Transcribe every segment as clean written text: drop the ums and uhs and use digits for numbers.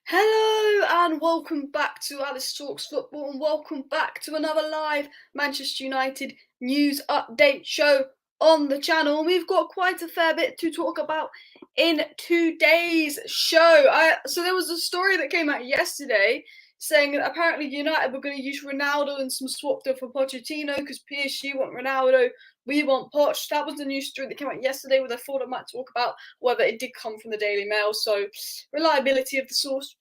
Hello and welcome back to Alice Talks Football and welcome back to another live Manchester United news update show on the channel. We've got quite a fair bit to talk about in today's show. So there was a story that came out yesterday saying that apparently United were going to use Ronaldo and some swapped up for Pochettino because PSG want Ronaldo, we want Poch. That was the news story that came out yesterday, where I thought I might talk about whether it did come from the Daily Mail. So reliability of the source,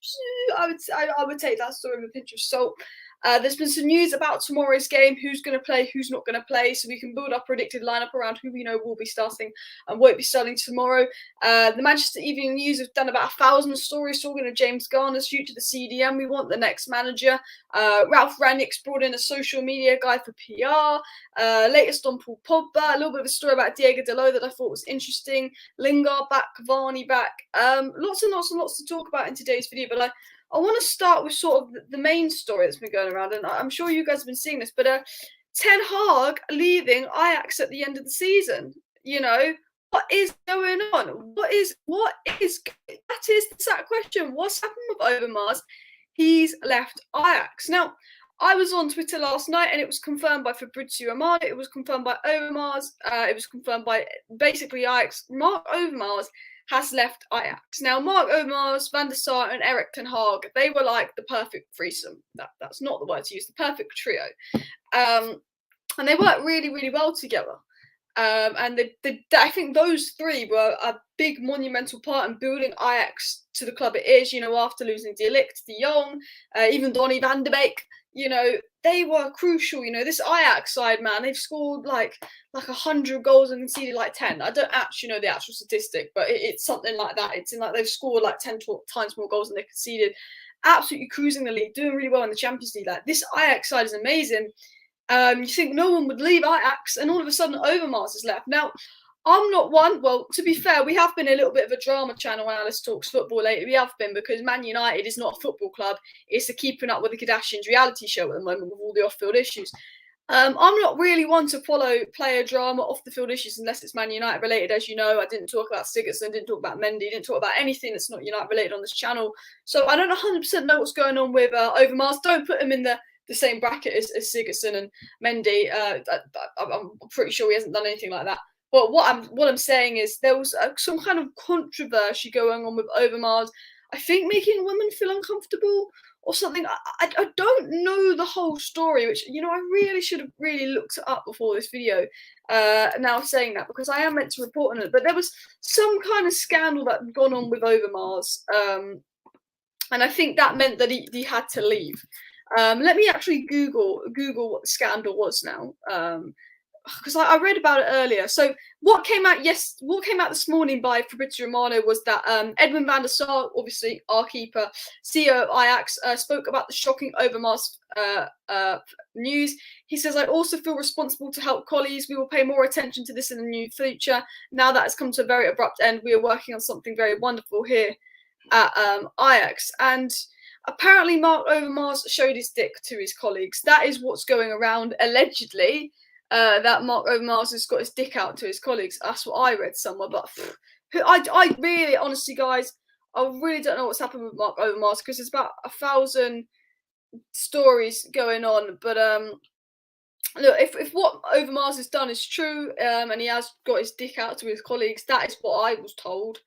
I would take that story with a pinch of salt. There's been some news about tomorrow's game, who's going to play, who's not going to play, so we can build our predicted lineup around who we know will be starting and won't be starting tomorrow. The Manchester Evening News have done about 1,000 stories talking of James Garner's future, the CDM. We want the next manager. Ralf Rangnick's brought in a social media guy for PR. Latest on Paul Pogba, a little bit of a story about Diego Dalot that I thought was interesting. Lingard back, CAVANI back. Lots and lots and lots to talk about in today's video, but I want to start with sort of the main story that's been going around, and I'm sure you guys have been seeing this, but Ten Hag leaving Ajax at the end of the season. You know, what is going on? What is that is the exact question. What's happened with Overmars? He's left Ajax. Now, I was on Twitter last night and it was confirmed by Fabrizio Romano, it was confirmed by Overmars, it was confirmed by basically Ajax. Marc Overmars has left Ajax. Now, Marc Overmars, Van der Sar and Erik ten Hag, they were like the perfect threesome. That's not the word to use, the perfect trio. And they worked really, really well together. And I think those three were a big monumental part in building Ajax to the club it is, after losing De Ligt, De Jong, even Donny van de Beek. They were crucial. This Ajax side, man, they've scored like 100 goals and conceded like 10. I don't actually know the actual statistic, but it's something like that. It's in like they've scored like 10 times more goals than they conceded. Absolutely cruising the league, doing really well in the Champions League. Like, this Ajax side is amazing. You think no one would leave Ajax, and all of a sudden Overmars has left. Now, I'm not one. Well, to be fair, we have been a little bit of a drama channel when Alice Talks Football lately. We have been, because Man United is not a football club. It's a Keeping Up with the Kardashians reality show at the moment with all the off-field issues. I'm not really one to follow player drama, off-the-field issues, unless it's Man United related. As you know, I didn't talk about Sigurdsson, didn't talk about Mendy, didn't talk about anything that's not United related on this channel. So I don't 100% know what's going on with Overmars. Don't put him in the same bracket as Sigurdsson and Mendy. I'm pretty sure he hasn't done anything like that. But what I'm saying is there was some kind of controversy going on with Overmars. I think making women feel uncomfortable or something. I don't know the whole story, which, I really should have really looked it up before this video. Now saying that, because I am meant to report on it, but there was some kind of scandal that had gone on with Overmars, and I think that meant that he had to leave. Let me actually Google what the scandal was now, because I read about it earlier. So what came out this morning by Fabrizio Romano was that Edwin van der Sar, obviously our keeper, CEO of Ajax, spoke about the shocking Overmars news. He says, "I also feel responsible to help colleagues. We will pay more attention to this in the near future. Now that has come to a very abrupt end, we are working on something very wonderful here at Ajax." And apparently Marc Overmars showed his dick to his colleagues. That is what's going around, allegedly, that Marc Overmars has got his dick out to his colleagues. That's what I read somewhere. But I really, honestly, guys, I really don't know what's happened with Marc Overmars, because there's about 1,000 stories going on. But look, if what Overmars has done is true, and he has got his dick out to his colleagues, that is what I was told,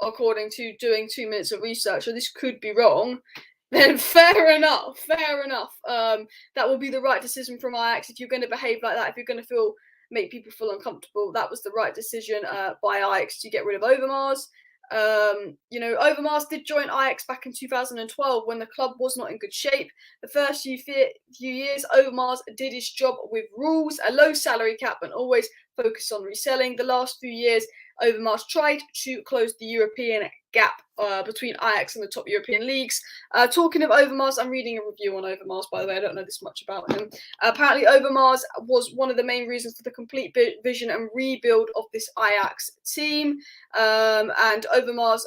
according to doing 2 minutes of research. So this could be wrong. Then fair enough. That will be the right decision from Ajax. If you're going to behave like that, if you're going to make people feel uncomfortable, that was the right decision by Ajax to get rid of Overmars. Overmars did join Ajax back in 2012 when the club was not in good shape. The first few years, Overmars did his job with rules, a low salary cap, and always focused on reselling. The last few years, Overmars tried to close the European gap between Ajax and the top European leagues. Talking of Overmars, I'm reading a review on Overmars, by the way. I don't know this much about him. Apparently, Overmars was one of the main reasons for the complete vision and rebuild of this Ajax team. And Overmars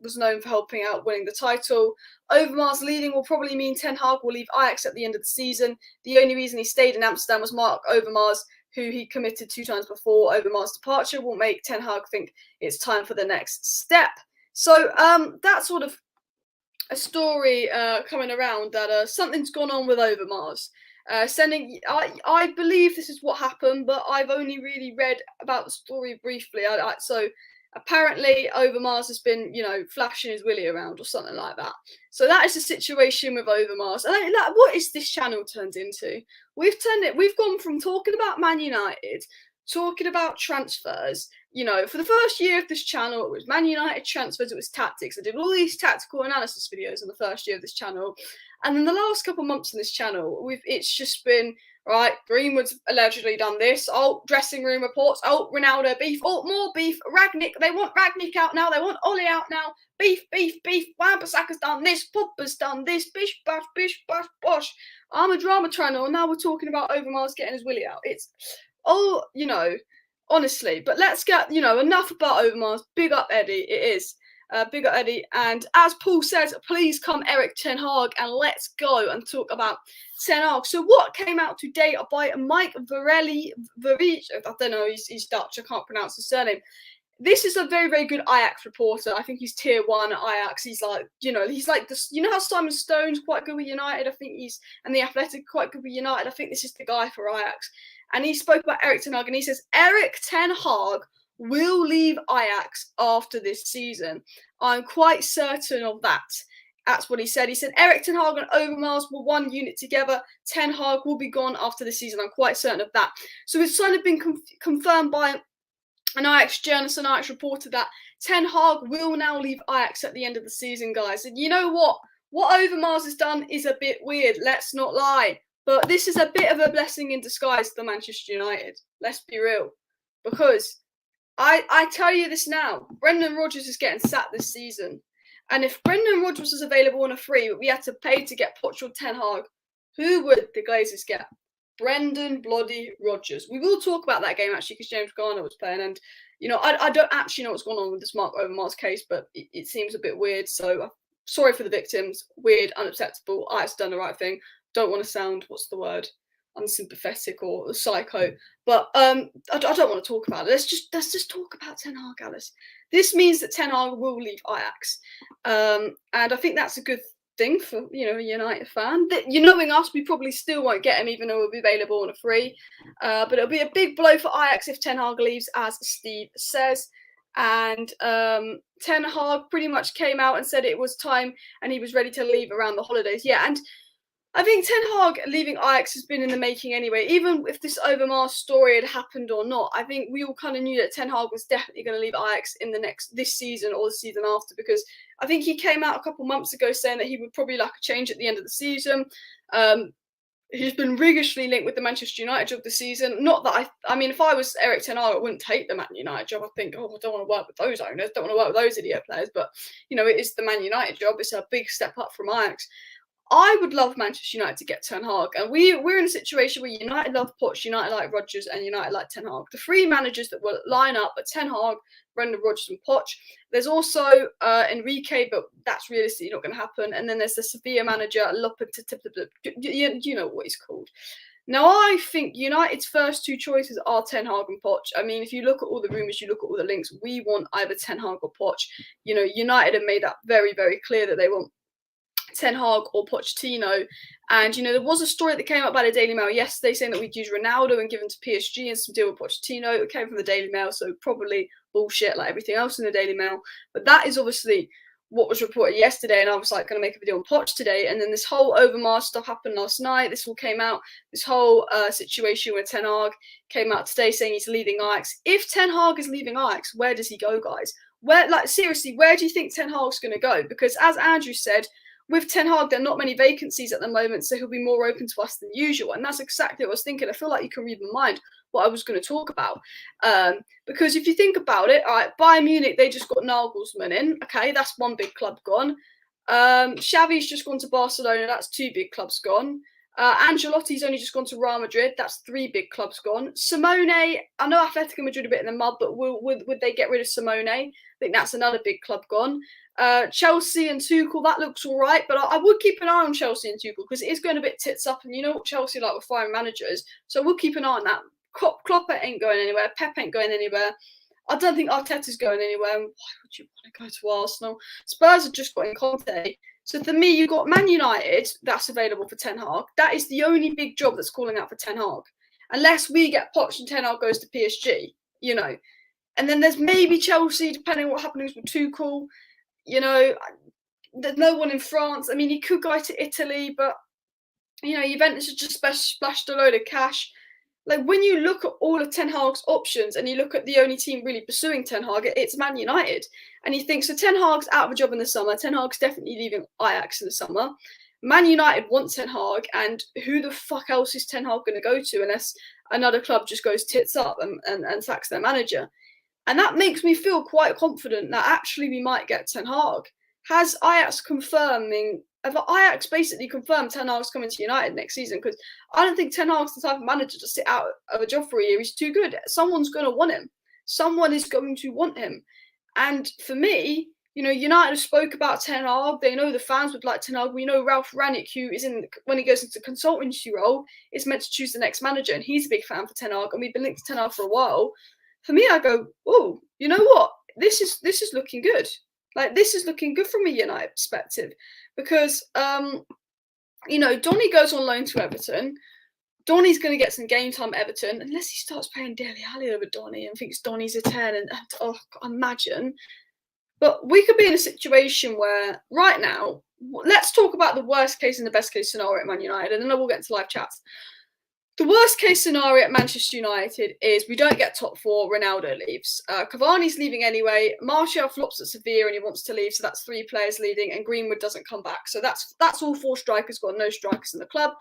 was known for helping out winning the title. Overmars leaving will probably mean Ten Hag will leave Ajax at the end of the season. The only reason he stayed in Amsterdam was Marc Overmars, who he committed 2 times before. Overmars' departure will make Ten Hag think it's time for the next step. So that sort of a story coming around that something's gone on with Overmars. I believe this is what happened, but I've only really read about the story briefly. So apparently Overmars has been, flashing his willy around or something like that. So that is the situation with Overmars. And what is this channel turned into? We've gone from talking about Man United, talking about transfers. For the first year of this channel, it was Man United transfers, it was tactics. I did all these tactical analysis videos in the first year of this channel. And then the last couple of months on this channel, it's just been, right, Greenwood's allegedly done this. Oh, dressing room reports. Oh, Ronaldo beef. Oh, more beef. Rangnick, they want Rangnick out now. They want Ollie out now. Beef, beef, beef. Wan-Bissaka's done this. Pogba's done this. Bish, bash, bosh. I'm a drama channel, and now we're talking about Overmars getting his willy out. It's, honestly. But let's get, enough about Overmars. Big up Eddie. It is. Big up Eddie. And as Paul says, please come Erik ten Hag and let's go and talk about ten Hag. So what came out today by Mike Overrule, I don't know, he's Dutch, I can't pronounce his surname. This is a very, very good Ajax reporter. I think he's tier 1 at Ajax. He's like, he's like this. You know how Simon Stone's quite good with United? I think and the Athletic quite good with United. I think this is the guy for Ajax. And he spoke about Erik ten Hag and he says, Erik ten Hag will leave Ajax after this season. I'm quite certain of that. That's what he said. He said Erik ten Hag and Overmars were one unit together. Ten Hag will be gone after this season. I'm quite certain of that. So it's kind of been confirmed by an Ajax journalist, an Ajax reporter, that Ten Hag will now leave Ajax at the end of the season, guys. And you know what? What Overmars has done is a bit weird. Let's not lie. But this is a bit of a blessing in disguise for Manchester United. Let's be real. Because I tell you this now, Brendan Rodgers is getting sacked this season. And if Brendan Rodgers was available on a free, but we had to pay to get Poch or Ten Hag, who would the Glazers get? Brendan bloody Rodgers. We will talk about that game, actually, because James Garner was playing. And, I don't actually know what's going on with this Marc Overmars case, but it seems a bit weird. So, sorry for the victims. Weird, unacceptable. I've done the right thing. Don't want to sound, what's the word? Unsympathetic or psycho, but I don't want to talk about it. Let's just talk about Ten Hag, Alice. This means that Ten Hag will leave Ajax, and I think that's a good thing for a United fan. That knowing us, we probably still won't get him, even though we'll be available on a free. But it'll be a big blow for Ajax if Ten Hag leaves, as Steve says. And Ten Hag pretty much came out and said it was time, and he was ready to leave around the holidays. Yeah, and I think Ten Hag leaving Ajax has been in the making anyway. Even if this Overmars story had happened or not, I think we all kind of knew that Ten Hag was definitely going to leave Ajax in this season or the season after, because I think he came out a couple months ago saying that he would probably like a change at the end of the season. He's been rigorously linked with the Manchester United job this season. Not that I mean, if I was Erik ten Hag, I wouldn't take the Man United job. I think, I don't want to work with those owners, don't want to work with those idiot players. But, it is the Man United job. It's a big step up from Ajax. I would love Manchester United to get Ten Hag, and we're in a situation where United love Poch, United like Rodgers, and United like Ten Hag. The three managers that will line up are Ten Hag, Brendan Rodgers, and Poch. There's also Enrique, but that's realistically not going to happen. And then there's the Sevilla manager, you know what he's called. Now, I think United's first two choices are Ten Hag and Poch. I mean, if you look at all the rumours, you look at all the links, we want either Ten Hag or Poch. United have made that very, very clear that they want Ten Hag or Pochettino. And, there was a story that came up by the Daily Mail yesterday saying that we'd use Ronaldo and give him to PSG and some deal with Pochettino. It came from the Daily Mail, so probably bullshit like everything else in the Daily Mail. But that is obviously what was reported yesterday, and I was like going to make a video on Poch today. And then this whole Overmars stuff happened last night. This all came out. This whole situation where Ten Hag came out today saying he's leaving Ajax. If Ten Hag is leaving Ajax, where does he go, guys? Seriously, where do you think Ten Hag's going to go? Because as Andrew said, with Ten Hag, there are not many vacancies at the moment, so he'll be more open to us than usual. And that's exactly what I was thinking. I feel like you can read my mind what I was going to talk about. Because if you think about it, all right, Bayern Munich, they just got Nagelsmann in. Okay, that's one big club gone. Xavi's just gone to Barcelona. That's two big clubs gone. Ancelotti's only just gone to Real Madrid. That's three big clubs gone. Simone, I know Atletico Madrid a bit in the mud, but would they get rid of Simone? I think that's another big club gone. Chelsea and Tuchel, that looks all right, but I would keep an eye on Chelsea and Tuchel because it is going a bit tits up, and you know what Chelsea like with firing managers, so we'll keep an eye on that. Klopp ain't going anywhere. Pep ain't going anywhere. I don't think Arteta's going anywhere. And why would you want to go to Arsenal? Spurs have just got in Conte. So for me, you've got Man United that's available for Ten Hag. That is the only big job that's calling out for Ten Hag. Unless we get Poch and Ten Hag goes to PSG, you know. And then there's maybe Chelsea, depending on what happens with Tuchel. You know, there's no one in France. I mean, he could go to Italy, but, you know, Juventus has just splashed a load of cash. Like, when you look at all of Ten Hag's options and you look at the only team really pursuing Ten Hag, it's Man United. And you think, so Ten Hag's out of a job in the summer. Ten Hag's definitely leaving Ajax in the summer. Man United want Ten Hag, and who the fuck else is Ten Hag going to go to unless another club just goes tits up and sacks their manager? And that makes me feel quite confident that actually we might get Ten Hag. Has Ajax Ajax basically confirmed Ten Hag's coming to United next season? Because I don't think Ten Hag's the type of manager to sit out of a job for a year. He's too good. Someone's going to want him. Someone is going to want him. And for me, you know, United spoke about Ten Hag. They know the fans would like Ten Hag. We know Ralf Rangnick, who is when he goes into consultancy role, is meant to choose the next manager, and he's a big fan for Ten Hag. And we've been linked to Ten Hag for a while. For me, I go, oh, you know what? This is looking good. Like, this is looking good from a United perspective, because you know, Donny goes on loan to Everton. Donny's going to get some game time at Everton, unless he starts playing Dele Alli over Donny and thinks Donny's a 10, and oh, imagine. But we could be in a situation where, right now, let's talk about the worst case and the best case scenario at Man United, and then we'll get into live chats. The worst case scenario at Manchester United is we don't get top four, Ronaldo leaves. Cavani's leaving anyway. Martial flops at Sevilla and he wants to leave, so that's 3 players leaving, and Greenwood doesn't come back. So that's all 4 strikers, got no strikers in the club.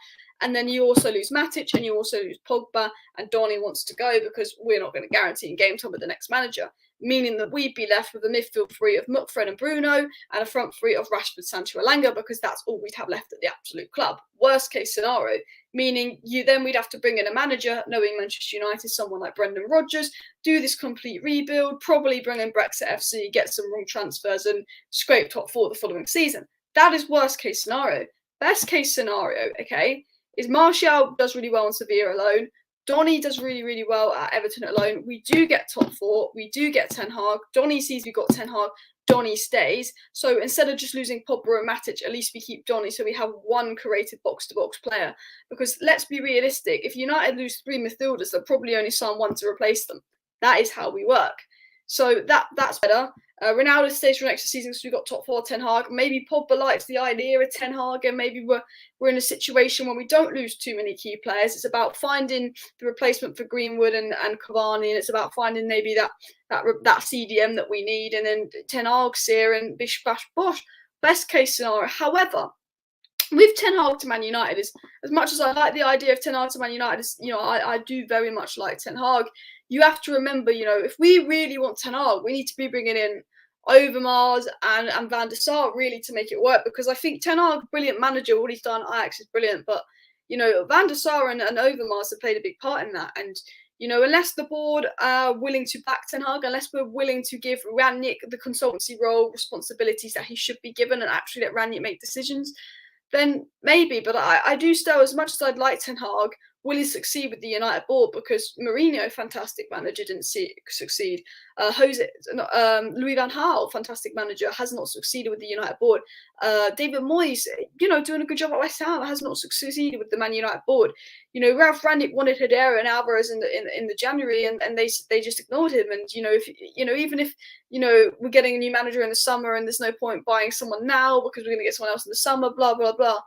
And then you also lose Matic and you also lose Pogba, and Donny wants to go because we're not going to guarantee in game time with the next manager, meaning that we'd be left with a midfield 3 of MUFC and Bruno and a front 3 of Rashford, Sancho, ELANGA, because that's all we'd have left at the absolute club. Worst case scenario, meaning we'd have to bring in a manager, knowing Manchester United, someone like Brendan Rodgers, do this complete rebuild, probably bring in Brexit FC, get some wrong transfers and scrape top 4 the following season. That is worst case scenario. Best case scenario, okay, is Martial does really well on Sevilla alone. Donny does really, really well at Everton alone. We do get top 4. We do get Ten Hag. Donny sees we got Ten Hag. Donny stays. So instead of just losing Pogba and Matic, at least we keep Donny, so we have one creative box-to-box player. Because let's be realistic, if United lose 3 midfielders, they'll probably only sign 1 to replace them. That is how we work. So that's better. Ronaldo stays for next season because we've got top 4 Ten Hag. Maybe Pogba likes the idea of Ten Hag, and maybe we're in a situation where we don't lose too many key players. It's about finding the replacement for Greenwood and Cavani, and it's about finding maybe that CDM that we need, and then Ten Hag's here and bish bash bosh. Best case scenario. However, with Ten Hag to Man United, as much as I like the idea of Ten Hag to Man United, you know, I do very much like Ten Hag. You have to remember, you know, if we really want Ten Hag, we need to be bringing in Overmars and Van der Sar really to make it work, because I think Ten Hag, brilliant manager, what he's done at Ajax is brilliant, but, you know, Van der Sar and Overmars have played a big part in that. And, you know, unless the board are willing to back Ten Hag, unless we're willing to give Rangnick the consultancy role, responsibilities that he should be given, and actually let Rangnick make decisions, then maybe. But I do still, as much as I'd like Ten Hag, will he succeed with the United board? Because Mourinho, fantastic manager, didn't succeed. Louis van Gaal, fantastic manager, has not succeeded with the United board. David Moyes, you know, doing a good job at West Ham, has not succeeded with the Man United board. You know, Ralf Rangnick wanted Herrera and Alvarez in the January, and they just ignored him. And you know, even if we're getting a new manager in the summer, and there's no point buying someone now because we're going to get someone else in the summer, blah blah blah.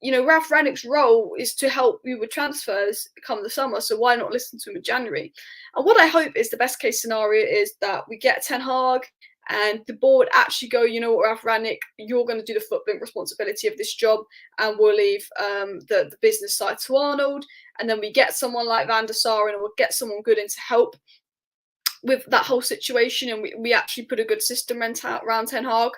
You know, Ralf Rangnick's role is to help you with transfers come the summer, so why not listen to him in January? And what I hope is the best case scenario is that we get Ten Hag and the board actually go, you know what, Ralf Rangnick, you're going to do the footprint responsibility of this job, and we'll leave the business side to Arnold, and then we get someone like Van der Sar and we'll get someone good in to help with that whole situation, and we actually put a good system around Ten Hag,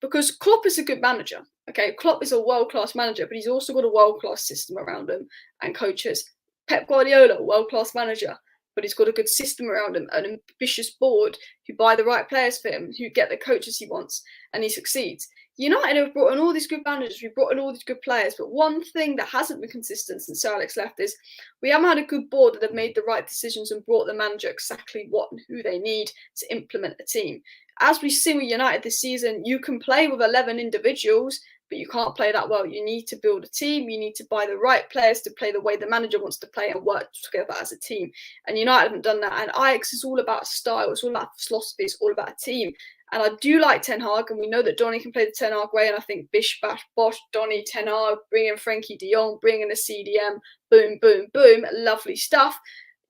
because Klopp is a good manager. Okay, Klopp is a world-class manager, but he's also got a world-class system around him and coaches. Pep Guardiola, world-class manager, but he's got a good system around him, an ambitious board who buy the right players for him, who get the coaches he wants, and he succeeds. United have brought in all these good managers, we've brought in all these good players, but one thing that hasn't been consistent since Sir Alex left is we haven't had a good board that have made the right decisions and brought the manager exactly what and who they need to implement a team. As we've seen with United this season, you can play with 11 individuals, but you can't play that well. You need to build a team. You need to buy the right players to play the way the manager wants to play and work together as a team. And United haven't done that. And Ajax is all about style. It's all about philosophy. It's all about a team. And I do like Ten Hag, and we know that Donny can play the Ten Hag way. And I think Bish, Bash, Bosch, Donny, Ten Hag, bring in Frankie de Jong, bring in a CDM, boom, boom, boom, lovely stuff.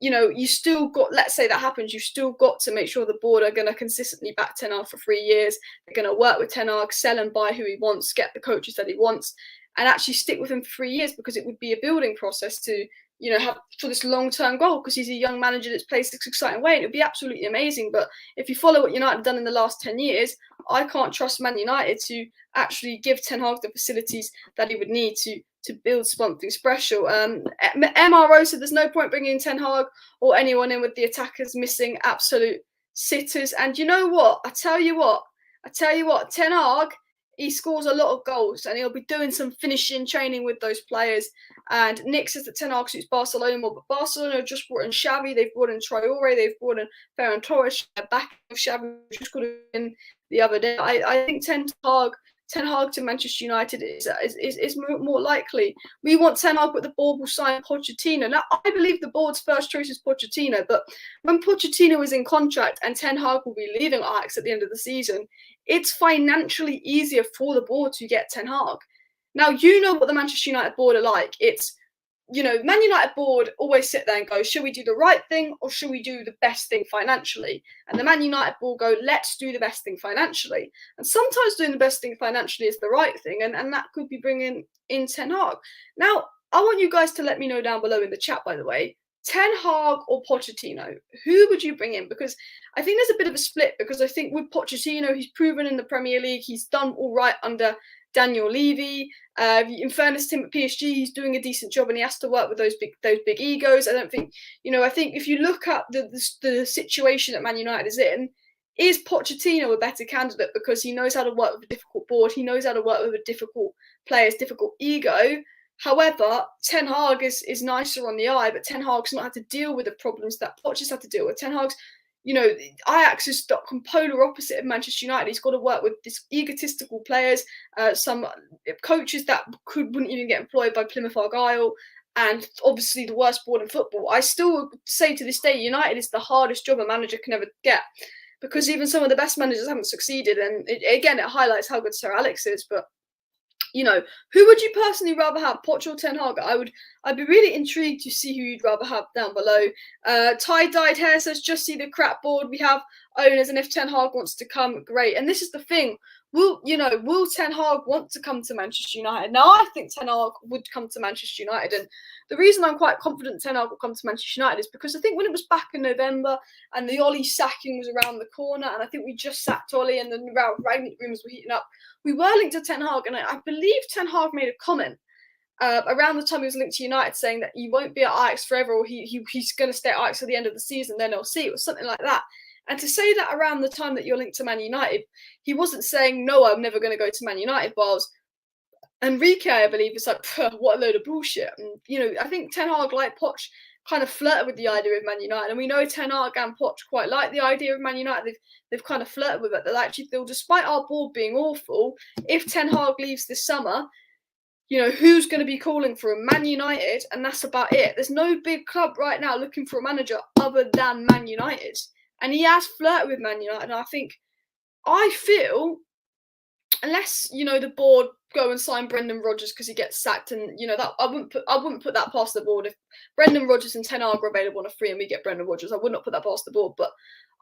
You know, you still got, let's say that happens, you've still got to make sure the board are going to consistently back Ten Hag for 3 years. They're going to work with Ten Hag, sell and buy who he wants, get the coaches that he wants, and actually stick with him for 3 years, because it would be a building process to, you know, have for this long-term goal, because he's a young manager that's played this exciting way, and it'd be absolutely amazing. But if you follow what United have done in the last 10 years, I can't trust Man United to actually give Ten Hag the facilities that he would need to build something special. MRO said there's no point bringing in Ten Hag or anyone in with the attackers missing absolute sitters. And you know what? I tell you what, Ten Hag, he scores a lot of goals, and he'll be doing some finishing training with those players. And Nick says that Ten Hag suits Barcelona more, but Barcelona have just brought in Xavi, they've brought in Traore, they've brought in Ferran Torres, back of Xavi, just got in the other day. I think Ten Hag to Manchester United is more likely. We want Ten Hag, but the board will sign Pochettino. Now, I believe the board's first choice is Pochettino, but when Pochettino is in contract and Ten Hag will be leaving Ajax at the end of the season, it's financially easier for the board to get Ten Hag. Now, you know what the Manchester United board are like. It's, you know, Man United board always sit there and go, should we do the right thing or should we do the best thing financially? And the Man United board go, let's do the best thing financially. And sometimes doing the best thing financially is the right thing, and that could be bringing in Ten Hag. Now, I want you guys to let me know down below in the chat, by the way, Ten Hag or Pochettino, who would you bring in? Because I think there's a bit of a split, because I think with Pochettino, he's proven in the Premier League, he's done all right under Daniel Levy. In fairness to him at PSG, he's doing a decent job, and he has to work with those big egos. I don't think, you know, I think if you look at the situation that Man United is Pochettino a better candidate, because he knows how to work with a difficult board, he knows how to work with a difficult player's difficult ego. However, Ten Hag is nicer on the eye, but Ten Hag's not had to deal with the problems that Poch has had to deal with. Ten Hag's, you know, Ajax is the polar opposite of Manchester United. He's got to work with these egotistical players, some coaches that wouldn't even get employed by Plymouth Argyle, and obviously the worst board in football. I still say to this day, United is the hardest job a manager can ever get, because even some of the best managers haven't succeeded. And it highlights how good Sir Alex is. But you know, who would you personally rather have, Poch or Ten Hag? I'd be really intrigued to see who you'd rather have down below. Tie-dyed hair says, just see the crap board we have owners, and if Ten Hag wants to come, great. And this is the thing. Will Ten Hag want to come to Manchester United? Now, I think Ten Hag would come to Manchester United, and the reason I'm quite confident Ten Hag will come to Manchester United is because I think when it was back in November and the Ollie sacking was around the corner, and I think we just sacked Ollie and the Ralf Rangnick rumours were heating up, we were linked to Ten Hag, and I believe Ten Hag made a comment around the time he was linked to United saying that he won't be at Ajax forever, or he's going to stay at Ajax at the end of the season, then they'll see. It was something like that. And to say that around the time that you're linked to Man United, he wasn't saying, no, I'm never going to go to Man United, whilst Enrique, I believe, is like, what a load of bullshit. And, you know, I think Ten Hag, like Poch, kind of flirted with the idea of Man United. And we know Ten Hag and Poch quite like the idea of Man United. They've kind of flirted with it. They actually feel, despite our board being awful, if Ten Hag leaves this summer, you know, who's going to be calling for a Man United? And that's about it. There's no big club right now looking for a manager other than Man United. And he has flirted with Man United. And I feel, unless, you know, the board go and sign Brendan Rodgers because he gets sacked, and, you know, that I wouldn't put that past the board. If Brendan Rodgers and Ten Hag are available on a free and we get Brendan Rodgers, I would not put that past the board. But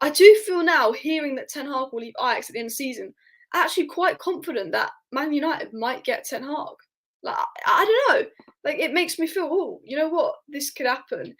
I do feel now, hearing that Ten Hag will leave Ajax at the end of the season, actually quite confident that Man United might get Ten Hag. Like, I don't know. Like, it makes me feel, oh, you know what? This could happen.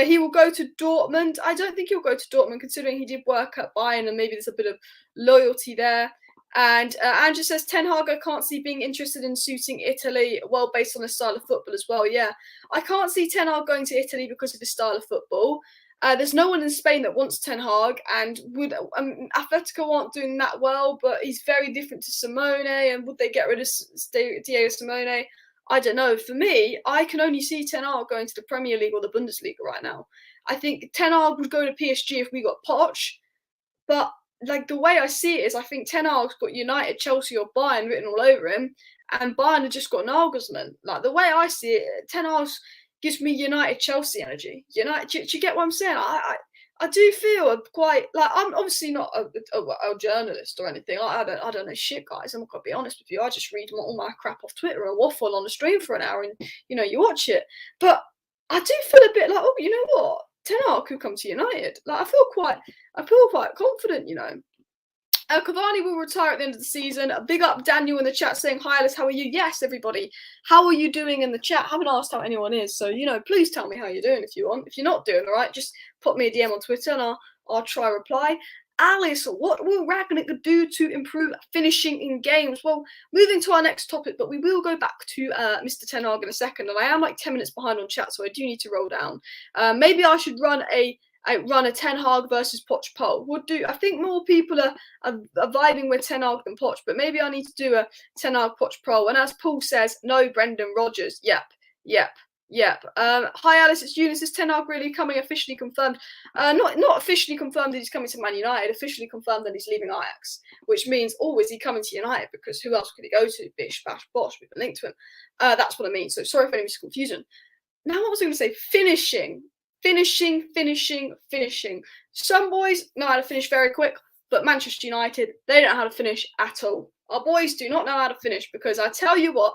He will go to Dortmund. I don't think he'll go to Dortmund, considering he did work at Bayern, and maybe there's a bit of loyalty there. And Andrew says, Ten Hag, I can't see being interested in suiting Italy, well, based on his style of football as well. Yeah, I can't see Ten Hag going to Italy because of his style of football. There's no one in Spain that wants Ten Hag, and would Atletico aren't doing that well, but he's very different to Simone. And would they get rid of Diego Simone? I don't know. For me, I can only see Ten Hag going to the Premier League or the Bundesliga right now. I think Ten Hag would go to PSG if we got Poch, but like the way I see it is, I think Ten Hag's got United, Chelsea, or Bayern written all over him, and Bayern have just got Nagelsmann. Like the way I see it, Ten Hag gives me United, Chelsea energy. United, do you get what I'm saying? I do feel quite like I'm obviously not a journalist or anything. I don't know shit, guys. I'm gonna be honest with you. I just read all my crap off Twitter and waffle on the stream for an hour, and you watch it. But I do feel a bit like, oh, you know what? Ten Hag could come to United. Like I feel quite confident, Cavani will retire at the end of the season. A big up Daniel in the chat saying, hi Alice, how are you? Yes, everybody. How are you doing in the chat? I haven't asked how anyone is. So, please tell me how you're doing if you want. If you're not doing all right, just put me a DM on Twitter and I'll try reply. Alice, what will Rangnick do to improve finishing in games? Well, moving to our next topic, but we will go back to Mr. Ten Hag in a second. And I am like 10 minutes behind on chat, so I do need to roll down. Maybe I should run a Ten Hag versus Poch poll. Would do. I think more people are vibing with Ten Hag than Poch, but maybe I need to do a Ten Hag Poch poll. And as Paul says, no Brendan Rodgers. Yep. Hi Alice, it's Eunice. Is Ten Hag really coming? Officially confirmed? Not officially confirmed that he's coming to Man United. Officially confirmed that he's leaving Ajax, which means, is he coming to United? Because who else could he go to? Bish, bash, bosh. We've been linked to him. That's what I mean. So sorry if anybody's confusion. Now, what was I going to say? Finishing. Some boys know how to finish very quick, but Manchester United, they don't know how to finish at all. Our boys do not know how to finish, because I tell you what,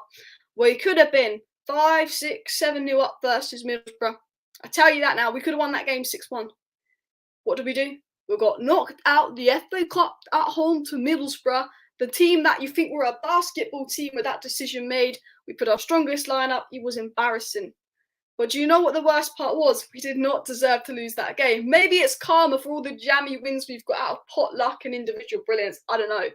we could have been 5, 6, 7-0 up versus Middlesbrough. I tell you that now. We could have won that game 6-1. What did we do? We got knocked out the FA Cup at home to Middlesbrough, the team that you think were a basketball team with that decision made. We put our strongest lineup. It was embarrassing. But do you know what the worst part was? We did not deserve to lose that game. Maybe it's karma for all the jammy wins we've got out of pot luck and individual brilliance. I don't know.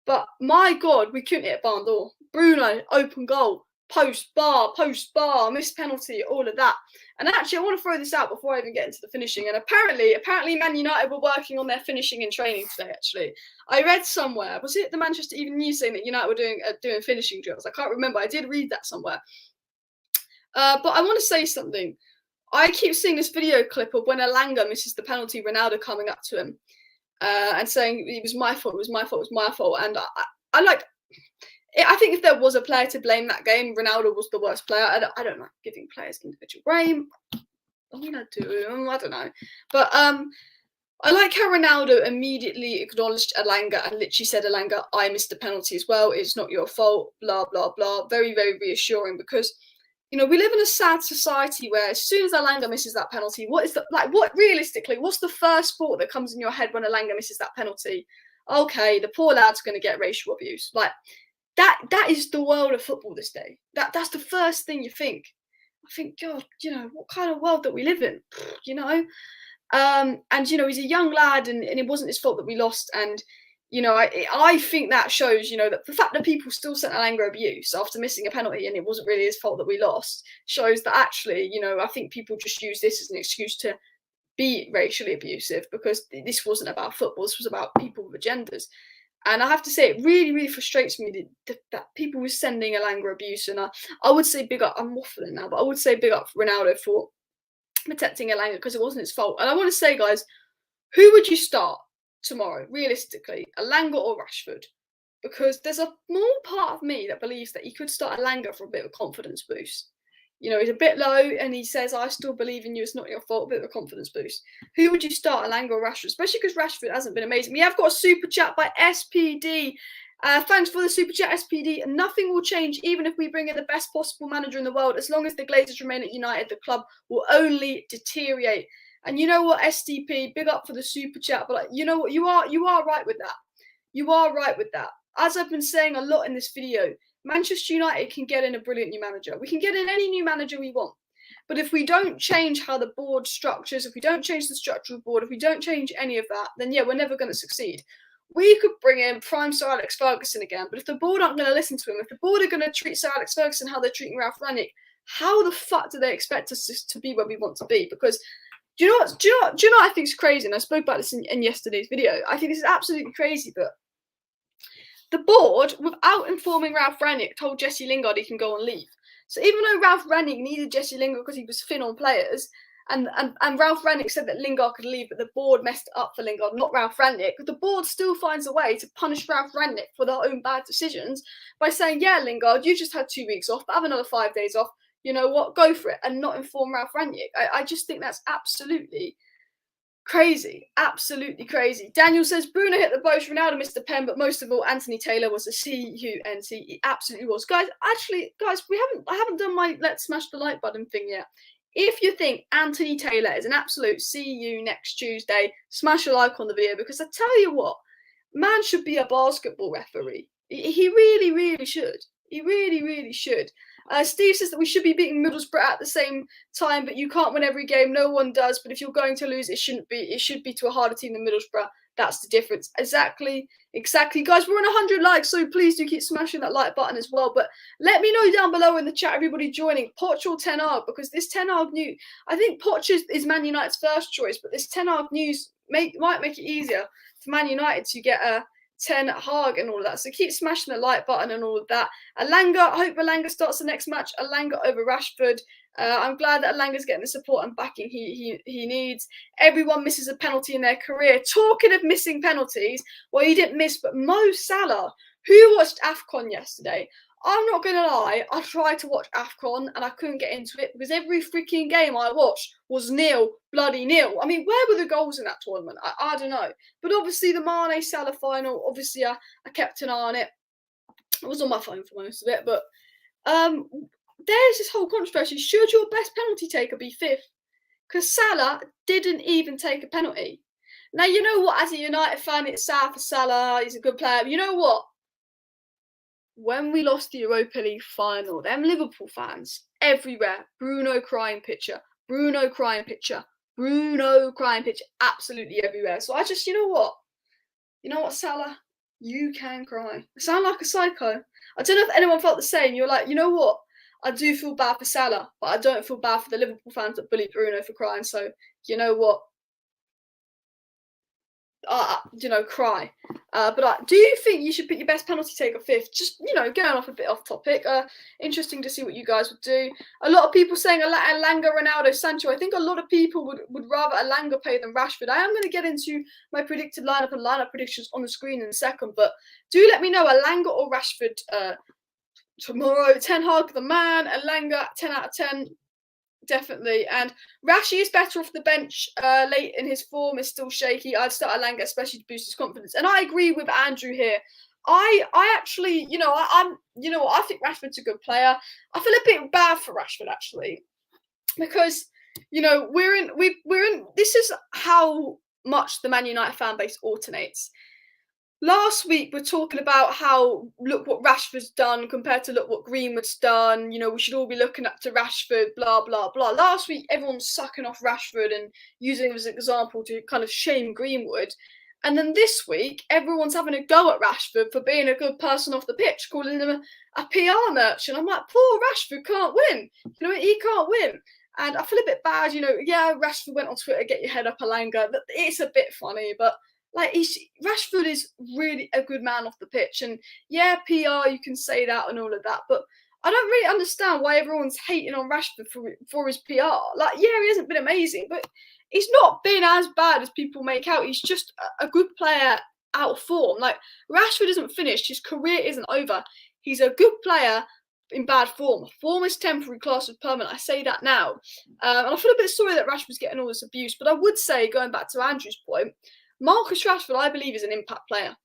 But my God, we couldn't hit barn door. Bruno, open goal, post, bar, missed penalty, all of that. And actually, I want to throw this out before I even get into the finishing. And apparently Man United were working on their finishing in training today, actually. I read somewhere, was it the Manchester Evening News saying that United were doing finishing drills? I can't remember. I did read that somewhere. But I want to say something. I keep seeing this video clip of when ELANGA misses the penalty, Ronaldo coming up to him and saying it was my fault, And I think if there was a player to blame that game, Ronaldo was the worst player. I don't like giving players individual blame. I don't know. But I like how Ronaldo immediately acknowledged ELANGA and literally said, ELANGA, I missed the penalty as well. It's not your fault, blah, blah, blah. Very, very reassuring, because we live in a sad society where as soon as ELANGA misses that penalty, what realistically, what's the first thought that comes in your head when ELANGA misses that penalty? Okay, the poor lad's going to get racial abuse. Like, that is the world of football this day. That's the first thing you think. I think, God, what kind of world that we live in, and, he's a young lad and it wasn't his fault that we lost. And, I think that shows, that the fact that people still sent ELANGA abuse after missing a penalty and it wasn't really his fault that we lost shows that actually, I think people just use this as an excuse to be racially abusive, because this wasn't about football. This was about people with agendas. And I have to say, it really, really frustrates me that people were sending ELANGA abuse. And I would say big up, I'm waffling now, but I would say big up Ronaldo for protecting ELANGA, because it wasn't his fault. And I want to say, guys, who would you start tomorrow, realistically, ELANGA or Rashford? Because there's a small part of me that believes that he could start ELANGA for a bit of a confidence boost. He's a bit low and he says, I still believe in you, it's not your fault, a bit of a confidence boost. Who would you start, ELANGA or Rashford? Especially because Rashford hasn't been amazing. We have got a super chat by SPD. Thanks for the super chat, SPD. Nothing will change even if we bring in the best possible manager in the world. As long as the Glazers remain at United, the club will only deteriorate. And you know what, SDP, big up for the super chat. But you know what, you are right with that. You are right with that. As I've been saying a lot in this video, Manchester United can get in a brilliant new manager. We can get in any new manager we want. But if we don't change how the board structures, if we don't change the structure of the board, if we don't change any of that, then yeah, we're never going to succeed. We could bring in prime Sir Alex Ferguson again, but if the board aren't going to listen to him, if the board are going to treat Sir Alex Ferguson how they're treating Ralf Rangnick, how the fuck do they expect us to be where we want to be? Because Do you know what? Do you know what I think is crazy? And I spoke about this in yesterday's video. I think this is absolutely crazy, but the board, without informing Ralf Rangnick, told Jesse Lingard he can go on leave. So even though Ralf Rangnick needed Jesse Lingard because he was thin on players, and Ralf Rangnick said that Lingard could leave, but the board messed it up for Lingard, not Ralf Rangnick. The board still finds a way to punish Ralf Rangnick for their own bad decisions by saying, yeah, Lingard, you just had 2 weeks off, but have another 5 days off. You know what? Go for it, and not inform Ralf Rangnick. I just think that's absolutely crazy, absolutely crazy. Daniel says Bruno hit the post, Ronaldo missed the pen, but most of all, Anthony Taylor was a C-U-N-T. He absolutely was. Guys, I haven't done my let's smash the like button thing yet. If you think Anthony Taylor is an absolute see you next Tuesday, smash a like on the video, because I tell you what, man should be a basketball referee. He really, really should. He really, really should. Steve says that we should be beating Middlesbrough at the same time, but you can't win every game. No one does. But if you're going to lose, it shouldn't be. It should be to a harder team than Middlesbrough. That's the difference. Exactly. Guys, we're on 100 likes, so please do keep smashing that like button as well. But let me know down below in the chat, everybody joining, Poch or Ten Hag, because this Ten Hag news, I think Poch is Man United's first choice, but this Ten Hag news might make it easier for Man United to get a Ten Hag and all of that. So keep smashing the like button and all of that. ELANGA, I hope ELANGA starts the next match. ELANGA over Rashford. I'm glad that ELANGA's getting the support and backing he needs. Everyone misses a penalty in their career. Talking of missing penalties, well, he didn't miss, but Mo Salah, who watched AFCON yesterday, I'm not going to lie, I tried to watch AFCON and I couldn't get into it because every freaking game I watched was bloody nil. I mean, where were the goals in that tournament? I don't know. But obviously the Mane Salah final, obviously I kept an eye on it. I was on my phone for most of it, but there's this whole controversy. Should your best penalty taker be fifth? Because Salah didn't even take a penalty. Now, you know what? As a United fan, it's sad for Salah. He's a good player. But you know what? When we lost the Europa League final, them Liverpool fans everywhere, Bruno crying picture, Bruno crying picture, Bruno crying picture, absolutely everywhere. So I just, you know what, Salah, you can cry. I sound like a psycho. I don't know if anyone felt the same. You're like, you know what, I do feel bad for Salah, but I don't feel bad for the Liverpool fans that bullied Bruno for crying. So, you know what, cry. But do you think you should put your best penalty taker fifth? Just, going off a bit off topic. Interesting to see what you guys would do. A lot of people saying ELANGA, Ronaldo, Sancho. I think a lot of people would rather ELANGA play than Rashford. I am going to get into my predicted lineup and lineup predictions on the screen in a second, but do let me know ELANGA or Rashford tomorrow. Ten Hag the man. ELANGA 10 out of 10. Definitely. And Rashi is better off the bench late in his form, is still shaky. I'd start ELANGA, especially to boost his confidence. And I agree with Andrew here. I actually, I think Rashford's a good player. I feel a bit bad for Rashford actually, because we're in this is how much the Man United fan base alternates. Last week, we're talking about how, look what Rashford's done compared to look what Greenwood's done. We should all be looking up to Rashford, blah, blah, blah. Last week, everyone's sucking off Rashford and using him as an example to kind of shame Greenwood. And then this week, everyone's having a go at Rashford for being a good person off the pitch, calling him a PR merchant. I'm like, poor Rashford can't win. He can't win. And I feel a bit bad, yeah, Rashford went on Twitter, get your head up, ELANGA. It's a bit funny, but Rashford is really a good man off the pitch, and yeah, PR, you can say that and all of that, but I don't really understand why everyone's hating on Rashford for his PR. Yeah, he hasn't been amazing, but he's not been as bad as people make out. He's just a good player out of form. Rashford isn't finished. His career isn't over. He's a good player in bad form. Form is temporary, class is permanent. I say that now. And I feel a bit sorry that Rashford's getting all this abuse, but I would say, going back to Andrew's point, Marcus Rashford, I believe, is an impact player.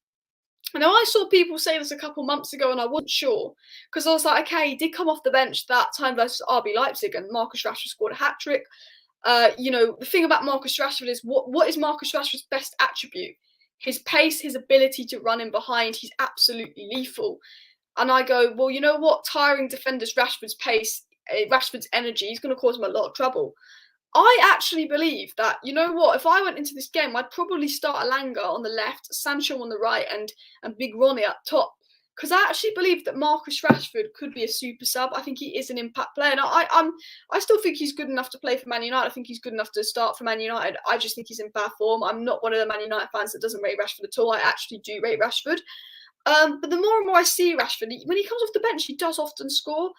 Now, I saw people say this a couple months ago, and I wasn't sure, because I was like, okay, he did come off the bench that time versus RB Leipzig, and Marcus Rashford scored a hat-trick. The thing about Marcus Rashford is, what is Marcus Rashford's best attribute? His pace, his ability to run in behind. He's absolutely lethal. And I go, well, you know what? Tiring defenders Rashford's pace, Rashford's energy, he's going to cause him a lot of trouble. I actually believe that, you know what, if I went into this game, I'd probably start ELANGA on the left, Sancho on the right, and Big Ronnie up top. because I actually believe that Marcus Rashford could be a super sub. I think he is an impact player, and I still think he's good enough to play for Man United. I think he's good enough to start for Man United. I just think he's in bad form. I'm not one of the Man United fans that doesn't rate Rashford at all. I actually do rate Rashford. But the more and more I see Rashford, when he comes off the bench, he does often score.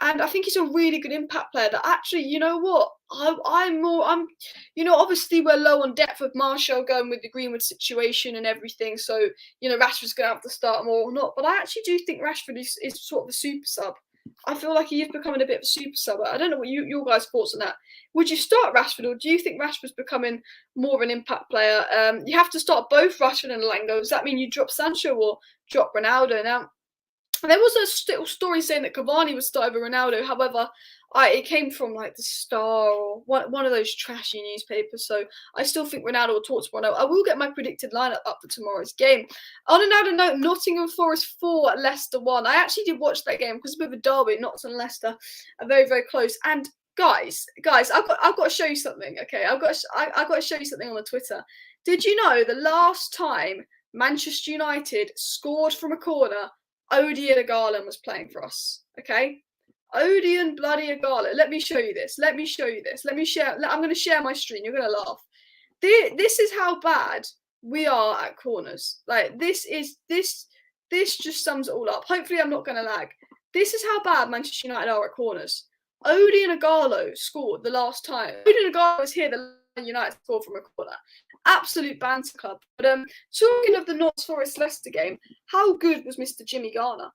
And I think he's a really good impact player that actually, you know what, obviously we're low on depth with Martial going with the Greenwood situation and everything. So, Rashford's going to have to start more or not. But I actually do think Rashford is sort of a super sub. I feel like he is becoming a bit of a super sub. I don't know what your guys' thoughts on that. Would you start Rashford, or do you think Rashford's becoming more of an impact player? You have to start both Rashford and ELANGA. Does that mean you drop Sancho or drop Ronaldo? Now, there was a little story saying that Cavani would start over Ronaldo. However, it came from like the Star or one of those trashy newspapers. So I still think Ronaldo will talk to Bruno. I will get my predicted lineup up for tomorrow's game. On another note, Nottingham Forest 4, Leicester 1. I actually did watch that game because it's a bit of a derby. Nottingham and Leicester are very, very close. And guys, I've got to show you something. Okay, I've got to show you something on the Twitter. Did you know the last time Manchester United scored from a corner, Odion Garland was playing for us, okay? Odion bloody Garland. Let me show you this. Let me share. I'm going to share my screen. You're going to laugh. This is how bad we are at corners. Like, this just sums it all up. Hopefully I'm not going to lag. This is how bad Manchester United are at corners. Odion Garland scored the last time. Odion Garland was here the United scored from a corner. Absolute banter club. But talking of the Notts Forest Leicester game, how good was Mr. Jimmy Garner?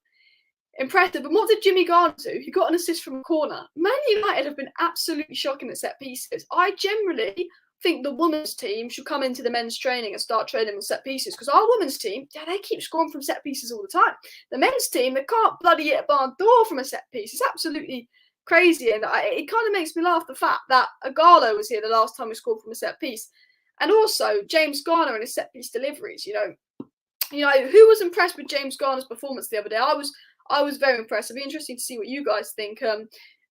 Impressive. But what did Jimmy Garner do? He got an assist from a corner. Man United have been absolutely shocking at set pieces. I generally think the women's team should come into the men's training and start training with set pieces, because our women's team, they keep scoring from set pieces all the time. The men's team, they can't bloody hit a barn door from a set piece. It's absolutely crazy, and it kind of makes me laugh, the fact that Agallo was here the last time we scored from a set piece. And also James Garner and his set piece deliveries. Who was impressed with James Garner's performance the other day? I was very impressed. It'd be interesting to see what you guys think. I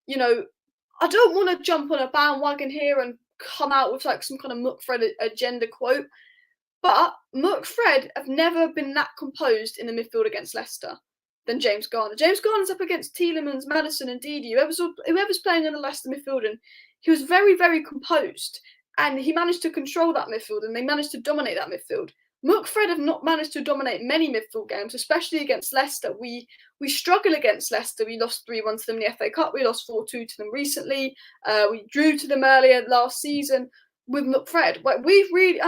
don't want to jump on a bandwagon here and come out with like some kind of McFred agenda quote, but McFred have never been that composed in the midfield against Leicester than James Garner. James Garner's up against Tielemans, Maddison and Didi, whoever's playing in the Leicester midfield, and he was very, very composed. And he managed to control that midfield, and they managed to dominate that midfield. McFred have not managed to dominate many midfield games, especially against Leicester. We struggle against Leicester. We lost 3-1 to them in the FA Cup. We lost 4-2 to them recently. We drew to them earlier last season with McFred. I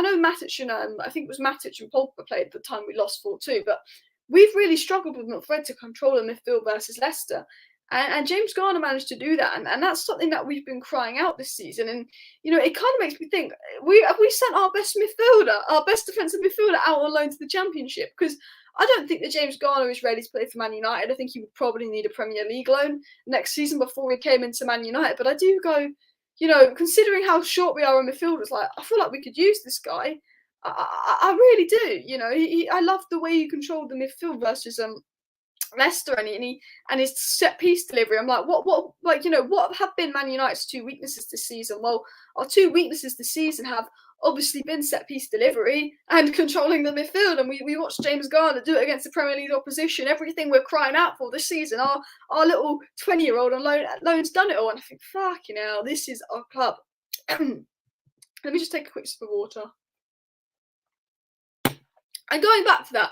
know Matic and I think it was Matic and Pogba played at the time we lost 4-2, but we've really struggled with McFred to control the midfield versus Leicester. And James Garner managed to do that, and that's something that we've been crying out this season. And it kind of makes me think, we sent our best midfielder, our best defensive midfielder, out on loan to the Championship? Because I don't think that James Garner is ready to play for Man United. I think he would probably need a Premier League loan next season before he came into Man United. But I do go, considering how short we are in midfielders, like, I feel like we could use this guy. I really do. I love the way he controlled the midfield versus Leicester and his set piece delivery. I'm like, what have been Man United's two weaknesses this season? Well, our two weaknesses this season have obviously been set piece delivery and controlling the midfield. And we watched James Garner do it against the Premier League opposition. Everything we're crying out for this season, our little 20-year-old on loan's done it all. And I think, fucking hell, this is our club. Let me just take a quick sip of water. And going back to that,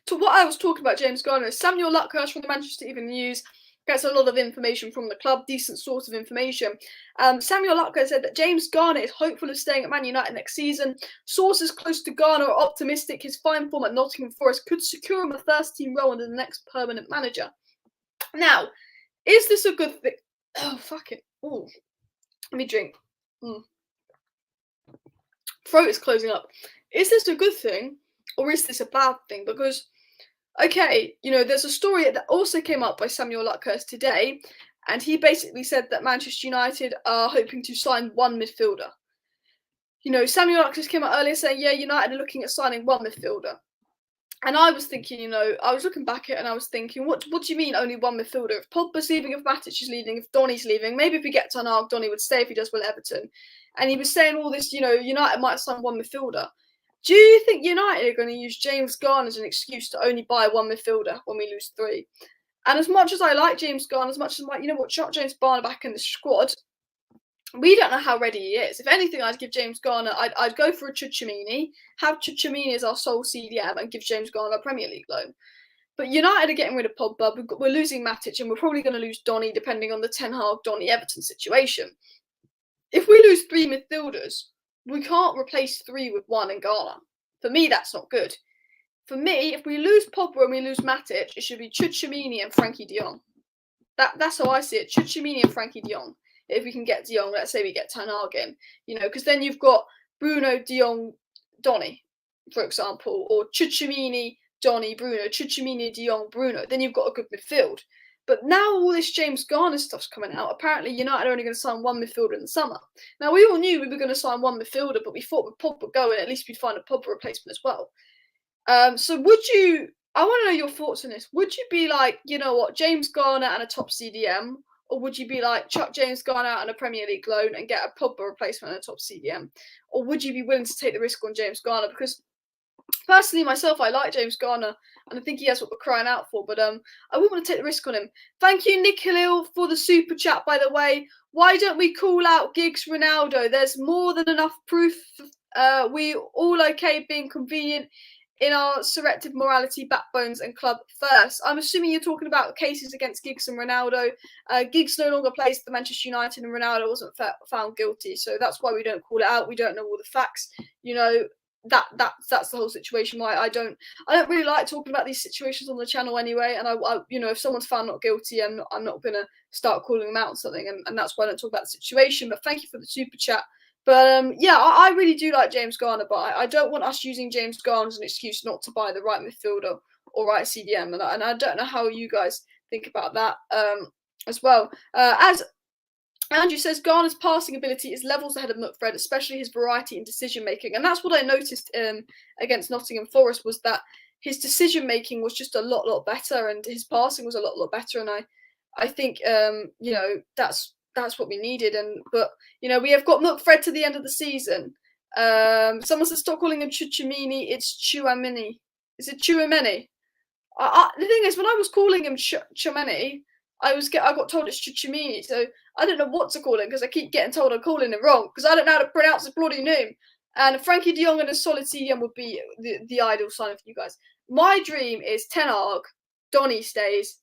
to what I was talking about, James Garner, Samuel Luckhurst from the Manchester Evening News gets a lot of information from the club, decent source of information. Samuel Luckhurst said that James Garner is hopeful of staying at Man United next season. Sources close to Garner are optimistic his fine form at Nottingham Forest could secure him a first-team role under the next permanent manager. Now, is this a good thing? Oh, fuck it. Oh, let me drink. Throat is closing up. Is this a good thing, or is this a bad thing? Because, okay, there's a story that also came up by Samuel Luckhurst today, and he basically said that Manchester United are hoping to sign one midfielder. Samuel Luckhurst came out earlier saying, yeah, United are looking at signing one midfielder. And I was thinking, I was looking back at it and I was thinking, what do you mean only one midfielder? If Pogba's leaving, if Matic is leaving, if Donny's leaving, maybe if we get Ten Hag, Donny would stay if he does well at Everton. And he was saying all this, United might sign one midfielder. Do you think United are going to use James Garner as an excuse to only buy one midfielder when we lose 3? And as much as I like James Garner, as much as I'm like, you know what, chuck James Garner back in the squad, we don't know how ready he is. If anything, I'd give James Garner, I'd go for a Tchouaméni, have Tchouaméni as our sole CDM and give James Garner a Premier League loan. But United are getting rid of Pogba, we're losing Matic, and we're probably going to lose Donny depending on the Ten Hag, Donny, Everton situation. If we lose 3 midfielders, we can't replace 3 with 1 in Garner. For me, that's not good. For me, if we lose Pogba and we lose Matic, it should be Tchouaméni and Frankie de Jong. That's how I see it. Tchouaméni and Frankie de Jong. If we can get de Jong, let's say we get Ten Hag in, because then you've got Bruno, de Jong, Donny, for example, or Tchouaméni, Donny, Bruno, Tchouaméni, de Jong, Bruno. Then you've got a good midfield. But now all this James Garner stuff's coming out. Apparently, United are only going to sign 1 midfielder in the summer. Now, we all knew we were going to sign 1 midfielder, but we thought with Pogba going, at least we'd find a Pogba replacement as well. So would you, I want to know your thoughts on this. Would you be like, you know what, James Garner and a top CDM? Or would you be like, chuck James Garner out on a Premier League loan and get a Pogba replacement and a top CDM? Or would you be willing to take the risk on James Garner? Because personally, myself, I like James Garner, and I think he has what we're crying out for, but I wouldn't want to take the risk on him. Thank you, Nick Halil, for the super chat, by the way. Why don't we call out Giggs Ronaldo? There's more than enough proof. We all okay being convenient in our selective morality backbones and club first. I'm assuming you're talking about cases against Giggs and Ronaldo. Giggs no longer plays for Manchester United and Ronaldo wasn't found guilty, so that's why we don't call it out. We don't know all the facts. That's the whole situation. Why I don't really like talking about these situations on the channel anyway. And I if someone's found not guilty, I'm not gonna start calling them out on something, and that's why I don't talk about the situation. But thank you for the super chat. But I really do like James Garner, but I don't want us using James Garner as an excuse not to buy the right midfielder or right CDM, and I don't know how you guys think about that as well. As Andrew says, Garner's passing ability is levels ahead of McFred, especially his variety in decision making, and that's what I noticed against Nottingham Forest, was that his decision making was just a lot better, and his passing was a lot better, and I think that's what we needed. But we have got McFred to the end of the season. Someone says stop calling him Tchouaméni, it's Tchouaméni. Is it Tchouaméni? The thing is, when I was calling him Tchouaméni, I got told it's Tchouaméni, so I don't know what to call him because I keep getting told I'm calling it wrong because I don't know how to pronounce his bloody name. And Frankie de Jong and a solid CDM would be the ideal sign for you guys. My dream is Ten Hag, Donny stays,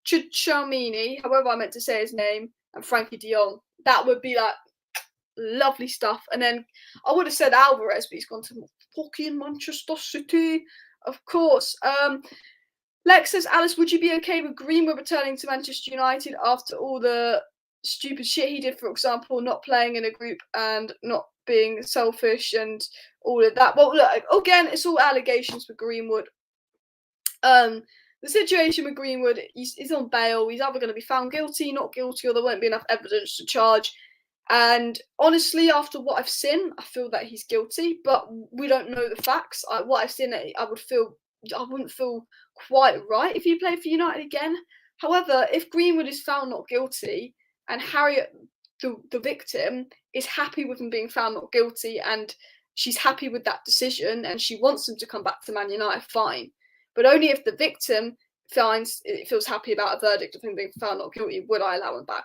Tchouaméni, however I meant to say his name, and Frankie de Jong. That would be like lovely stuff. And then I would have said Alvarez, but he's gone to fucking Manchester City, of course. Lex says, Alice, would you be okay with Greenwood returning to Manchester United after all the stupid shit he did, for example, not playing in a group and not being selfish and all of that? Well, look, again, it's all allegations for Greenwood. The situation with Greenwood, he's on bail. He's either going to be found guilty, not guilty, or there won't be enough evidence to charge. And honestly, after what I've seen, I feel that he's guilty, but we don't know the facts. What I've seen, I wouldn't feel quite right if he played for United again. However, if Greenwood is found not guilty and Harriet, the victim, is happy with him being found not guilty and she's happy with that decision and she wants him to come back to Man United, fine. But only if the victim feels happy about a verdict of him being found not guilty would I allow him back.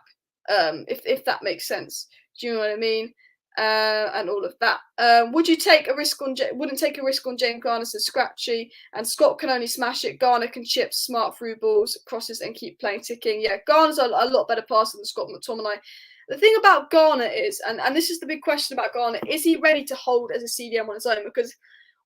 If that makes sense. Do you know what I mean? And all of that. Would you take a risk on? Wouldn't take a risk on James Garner, says Scratchy. And Scott can only smash it. Garner can chip smart through balls, crosses, and keep playing ticking. Yeah, Garner's a lot better passer than Scott McTominay. The thing about Garner is, and this is the big question about Garner, is he ready to hold as a CDM on his own? Because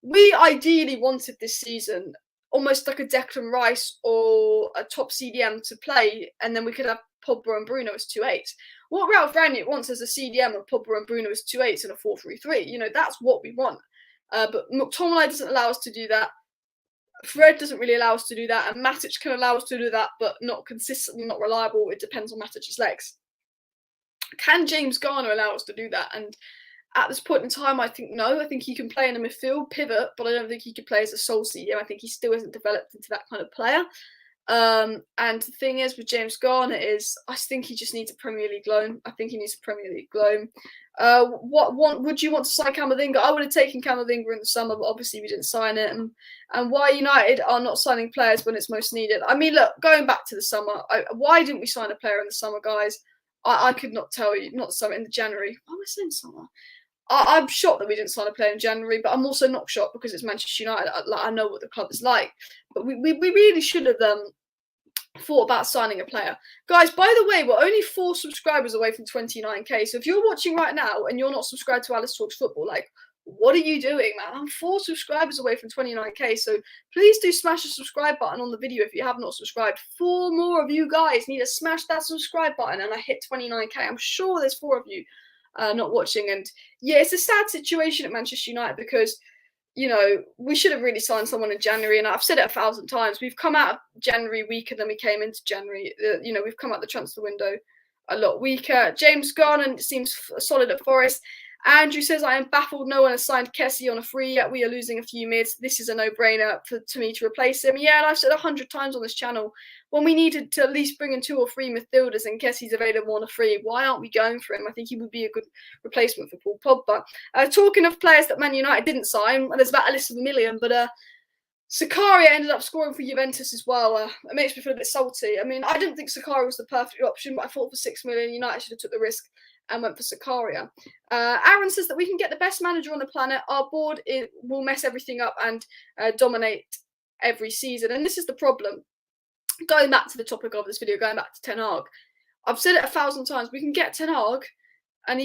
we ideally wanted this season almost like a Declan Rice or a top CDM to play, and then we could have Pogba and Bruno as 2-8s. What Ralf Rangnick wants as a CDM of Pogba and Bruno is 2-8s and a 4-3-3. That's what we want. But McTominay doesn't allow us to do that. Fred doesn't really allow us to do that, and Matic can allow us to do that, but not consistently, not reliable. It depends on Matic's legs. Can James Garner allow us to do that? And at this point in time, I think no. I think he can play in a midfield pivot, but I don't think he can play as a sole CDM. I think he still isn't developed into that kind of player. And the thing is with James Garner is I think he just needs a Premier League loan. I think he needs a Premier League loan. Would you want to sign Camavinga? I would have taken Camavinga in the summer, but obviously we didn't sign it. And why United are not signing players when it's most needed? I mean, look, going back to the summer, why didn't we sign a player in the summer, guys? I could not tell you. Not summer, in January. Why am I saying summer? I'm shocked that we didn't sign a player in January, but I'm also not shocked because it's Manchester United. I know what the club is like, but we really should have thought about signing a player. Guys, by the way, we're only 4 subscribers away from 29k. So if you're watching right now and you're not subscribed to Alice Talks Football, like, what are you doing, man? I'm 4 subscribers away from 29k. So please do smash the subscribe button on the video if you have not subscribed. 4 more of you guys need to smash that subscribe button and I hit 29k. I'm sure there's 4 of you not watching. And yeah, it's a sad situation at Manchester United because, you know, we should have really signed someone in January. And I've said it 1,000 times. We've come out of January weaker than we came into January. You know, we've come out the transfer window a lot weaker. James Garner seems solid at Forest. Andrew says, I am baffled no one has signed Kessie on a free yet. We are losing a few mids. This is a no-brainer to me to replace him. Yeah, and I've said 100 times on this channel, when we needed to at least bring in 2 or 3 midfielders and Kessie's available on a free, why aren't we going for him? I think he would be a good replacement for Paul Pogba. Talking of players that Man United didn't sign, there's about a list of a million, but Sakaria ended up scoring for Juventus as well. It makes me feel a bit salty. I mean, I didn't think Sakaria was the perfect option, but I thought for 6 million, United should have took the risk and went for Sakaria. Aaron says that we can get the best manager on the planet. Our board will mess everything up and dominate every season. And this is the problem. Going back to the topic of this video, going back to Ten Hag, I've said it 1,000 times. We can get Ten Hag, and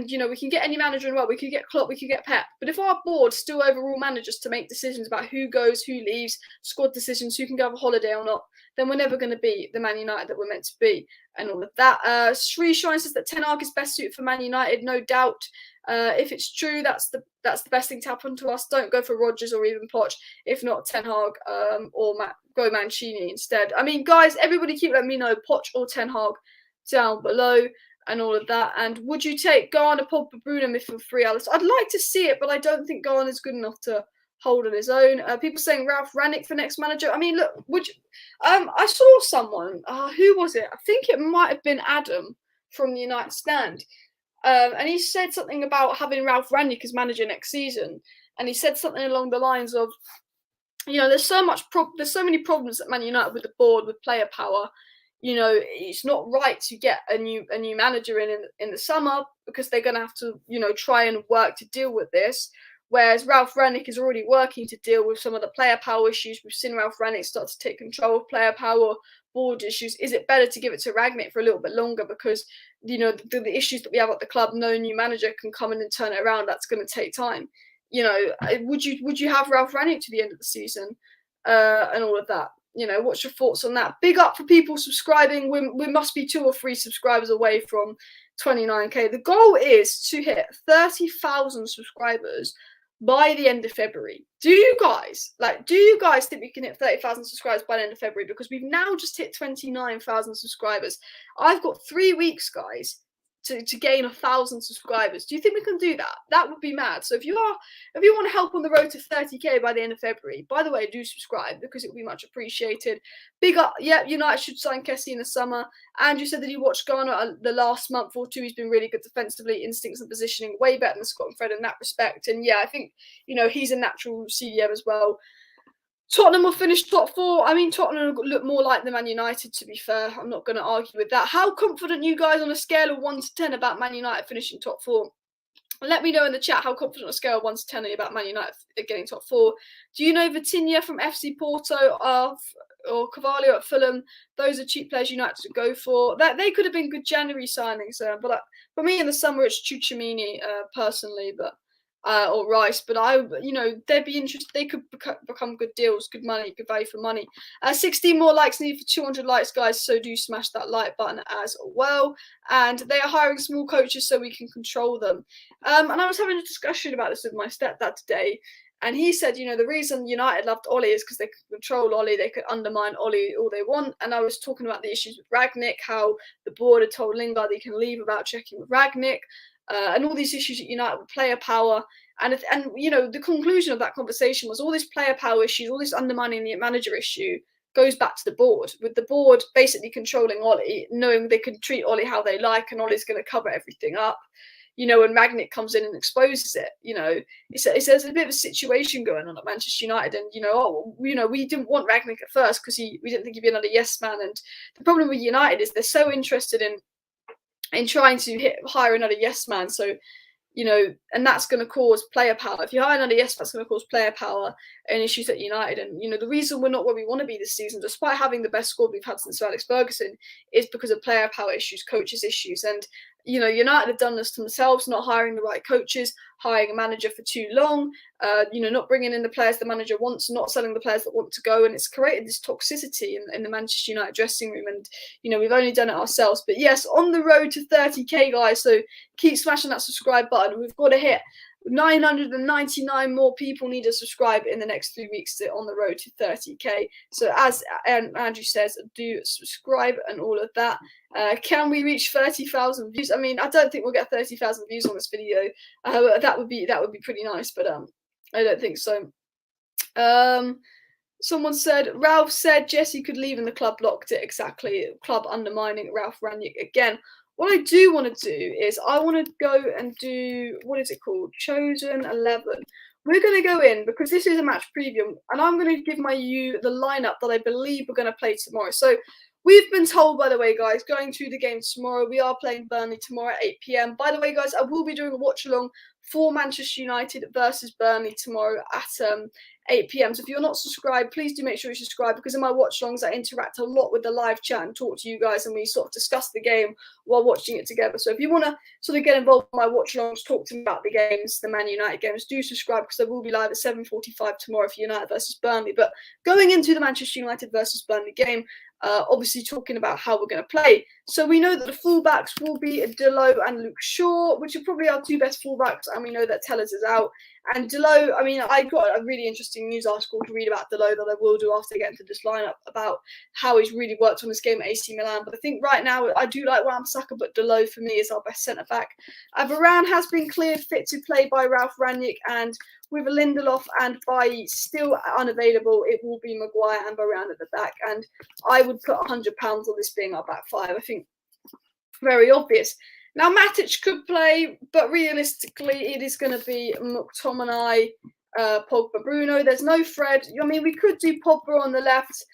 you know, we can get any manager in the world. We could get Klopp, we could get Pep. But if our board still overrule managers to make decisions about who goes, who leaves, squad decisions, who can go on holiday or not, then we're never going to be the Man United that we're meant to be, and all of that. Sri Shine says that Ten Hag is best suited for Man United, no doubt. If it's true, that's the best thing to happen to us. Don't go for Rodgers or even Poch. If not, Ten Hag or go Mancini instead. I mean, guys, everybody keep letting me know Poch or Ten Hag down below and all of that. And would you take Garner, Pogba, Bruno, Midfield, 3 Alice? I'd like to see it, but I don't think Garner's good enough to hold on his own. People saying Ralf Rangnick for next manager. I mean, look, would you, I saw someone. Who was it? I think it might have been Adam from the United Stand. And he said something about having Ralf Rangnick as manager next season. And he said something along the lines of, you know, there's so many problems at Man United with the board, with player power. You know, it's not right to get a new manager in the summer because they're going to have to, you know, try and work to deal with this. Whereas Ralf Rangnick is already working to deal with some of the player power issues. We've seen Ralf Rangnick start to take control of player power, board issues. Is it better to give it to Rangnick for a little bit longer because, you know, the issues that we have at the club, no new manager can come in and turn it around. That's going to take time. You know, would you have Ralf Rangnick to the end of the season and all of that? You know, what's your thoughts on that? Big up for people subscribing. We must be 2 or 3 subscribers away from 29k. The goal is to hit 30,000 subscribers by the end of February. Do you guys think we can hit 30,000 subscribers by the end of February? Because we've now just hit 29,000 subscribers. I've got 3 weeks, guys, to gain 1,000 subscribers. Do you think we can do that? That would be mad. So if you want to help on the road to 30k by the end of February, by the way, do subscribe because it would be much appreciated. Big up. Yeah, United should sign Kessie in the summer. Andrew said that he watched Garner the last month or 2. He's been really good defensively, instincts and positioning, way better than Scott and Fred in that respect. And yeah, I think, you know, he's a natural CDM as well. Tottenham will finish top 4. I mean, Tottenham look more like the Man United, to be fair. I'm not going to argue with that. How confident you guys on a scale of 1 to 10 about Man United finishing top 4? Let me know in the chat how confident on a scale of 1 to 10 are you about Man United getting top 4. Do you know Vitinha from FC Porto or Carvalho at Fulham? Those are cheap players United to go for. They could have been good January signings, but for me in the summer it's Tchouameni personally, but or Rice, but you know, they'd be interested. They could become good deals, good money, good value for money. 16 more likes needed for 200 likes, guys. So do smash that like button as well. And they are hiring small coaches so we can control them. And I was having a discussion about this with my stepdad today, and he said, you know, the reason United loved Ollie is because they could control Ollie, they could undermine Ollie all they want. And I was talking about the issues with Rangnick, how the board had told Lingard he can leave without checking with Rangnick. And all these issues at United with player power. And you know, the conclusion of that conversation was all this player power issues, all this undermining the manager issue goes back to the board, with the board basically controlling Ollie, knowing they can treat Ollie how they like, and Ollie's going to cover everything up. You know, when Rangnick comes in and exposes it, you know, there's a bit of a situation going on at Manchester United, and we didn't want Rangnick at first because we didn't think he'd be another yes man. And the problem with United is they're so interested in trying to hire another yes man. So, you know, and that's going to cause player power. If you hire another yes, that's going to cause player power and issues at United. And, you know, the reason we're not where we want to be this season, despite having the best squad we've had since Alex Ferguson, is because of player power issues, coaches issues. And, you know, United have done this to themselves, not hiring the right coaches, hiring a manager for too long, you know, not bringing in the players the manager wants, not selling the players that want to go. And it's created this toxicity in the Manchester United dressing room. And, you know, we've only done it ourselves. But yes, on the road to 30k, guys. So keep smashing that subscribe button. We've got to hit 999 more people need to subscribe in the next 3 weeks on the road to 30k. So as Andrew says, do subscribe and all of that. Can we reach 30,000 views? I mean, I don't think we'll get 30,000 views on this video. That would be pretty nice, but I don't think so. Someone said, Ralph said Jesse could leave and the club blocked it. Exactly. Club undermining Ralf Rangnick again. What I do want to do is I want to go and do, what is it called? Chosen 11. We're going to go in because this is a match preview, and I'm going to give you the lineup that I believe we're going to play tomorrow. So we've been told, by the way, guys, going through the game tomorrow, we are playing Burnley tomorrow at 8 p.m. By the way, guys, I will be doing a watch along for Manchester United versus Burnley tomorrow at 8 p.m. So if you're not subscribed, please do make sure you subscribe, because in my watch alongs I interact a lot with the live chat and talk to you guys, and we sort of discuss the game while watching it together. So if you want to sort of get involved in my watch alongs, talk to me about the games, the Man United games, do subscribe, because I will be live at 7:45 tomorrow for United versus Burnley. But going into the Manchester United versus Burnley game, obviously talking about how we're going to play. So we know that the fullbacks will be Delo and Luke Shaw, which are probably our two best fullbacks, and we know that Tellers is out. And Delo, I mean, I got a really interesting news article to read about Delo that I will do after I get into this lineup, about how he's really worked on this game at AC Milan. But I think right now I do like Wan-Bissaka, but Delo for me is our best centre-back. Varane has been cleared fit to play by Ralf Rangnick, and with Lindelof and Bailly still unavailable, it will be Maguire and Varane at the back. And I would put £100 on this being our back five. I think very obvious. Now, Matic could play, but realistically, it is going to be McTominay, Pogba, Bruno. There's no Fred. I mean, we could do Pogba on the left.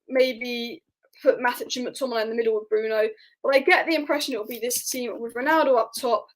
Maybe put Matic and McTominay in the middle with Bruno. But I get the impression it will be this team with Ronaldo up top,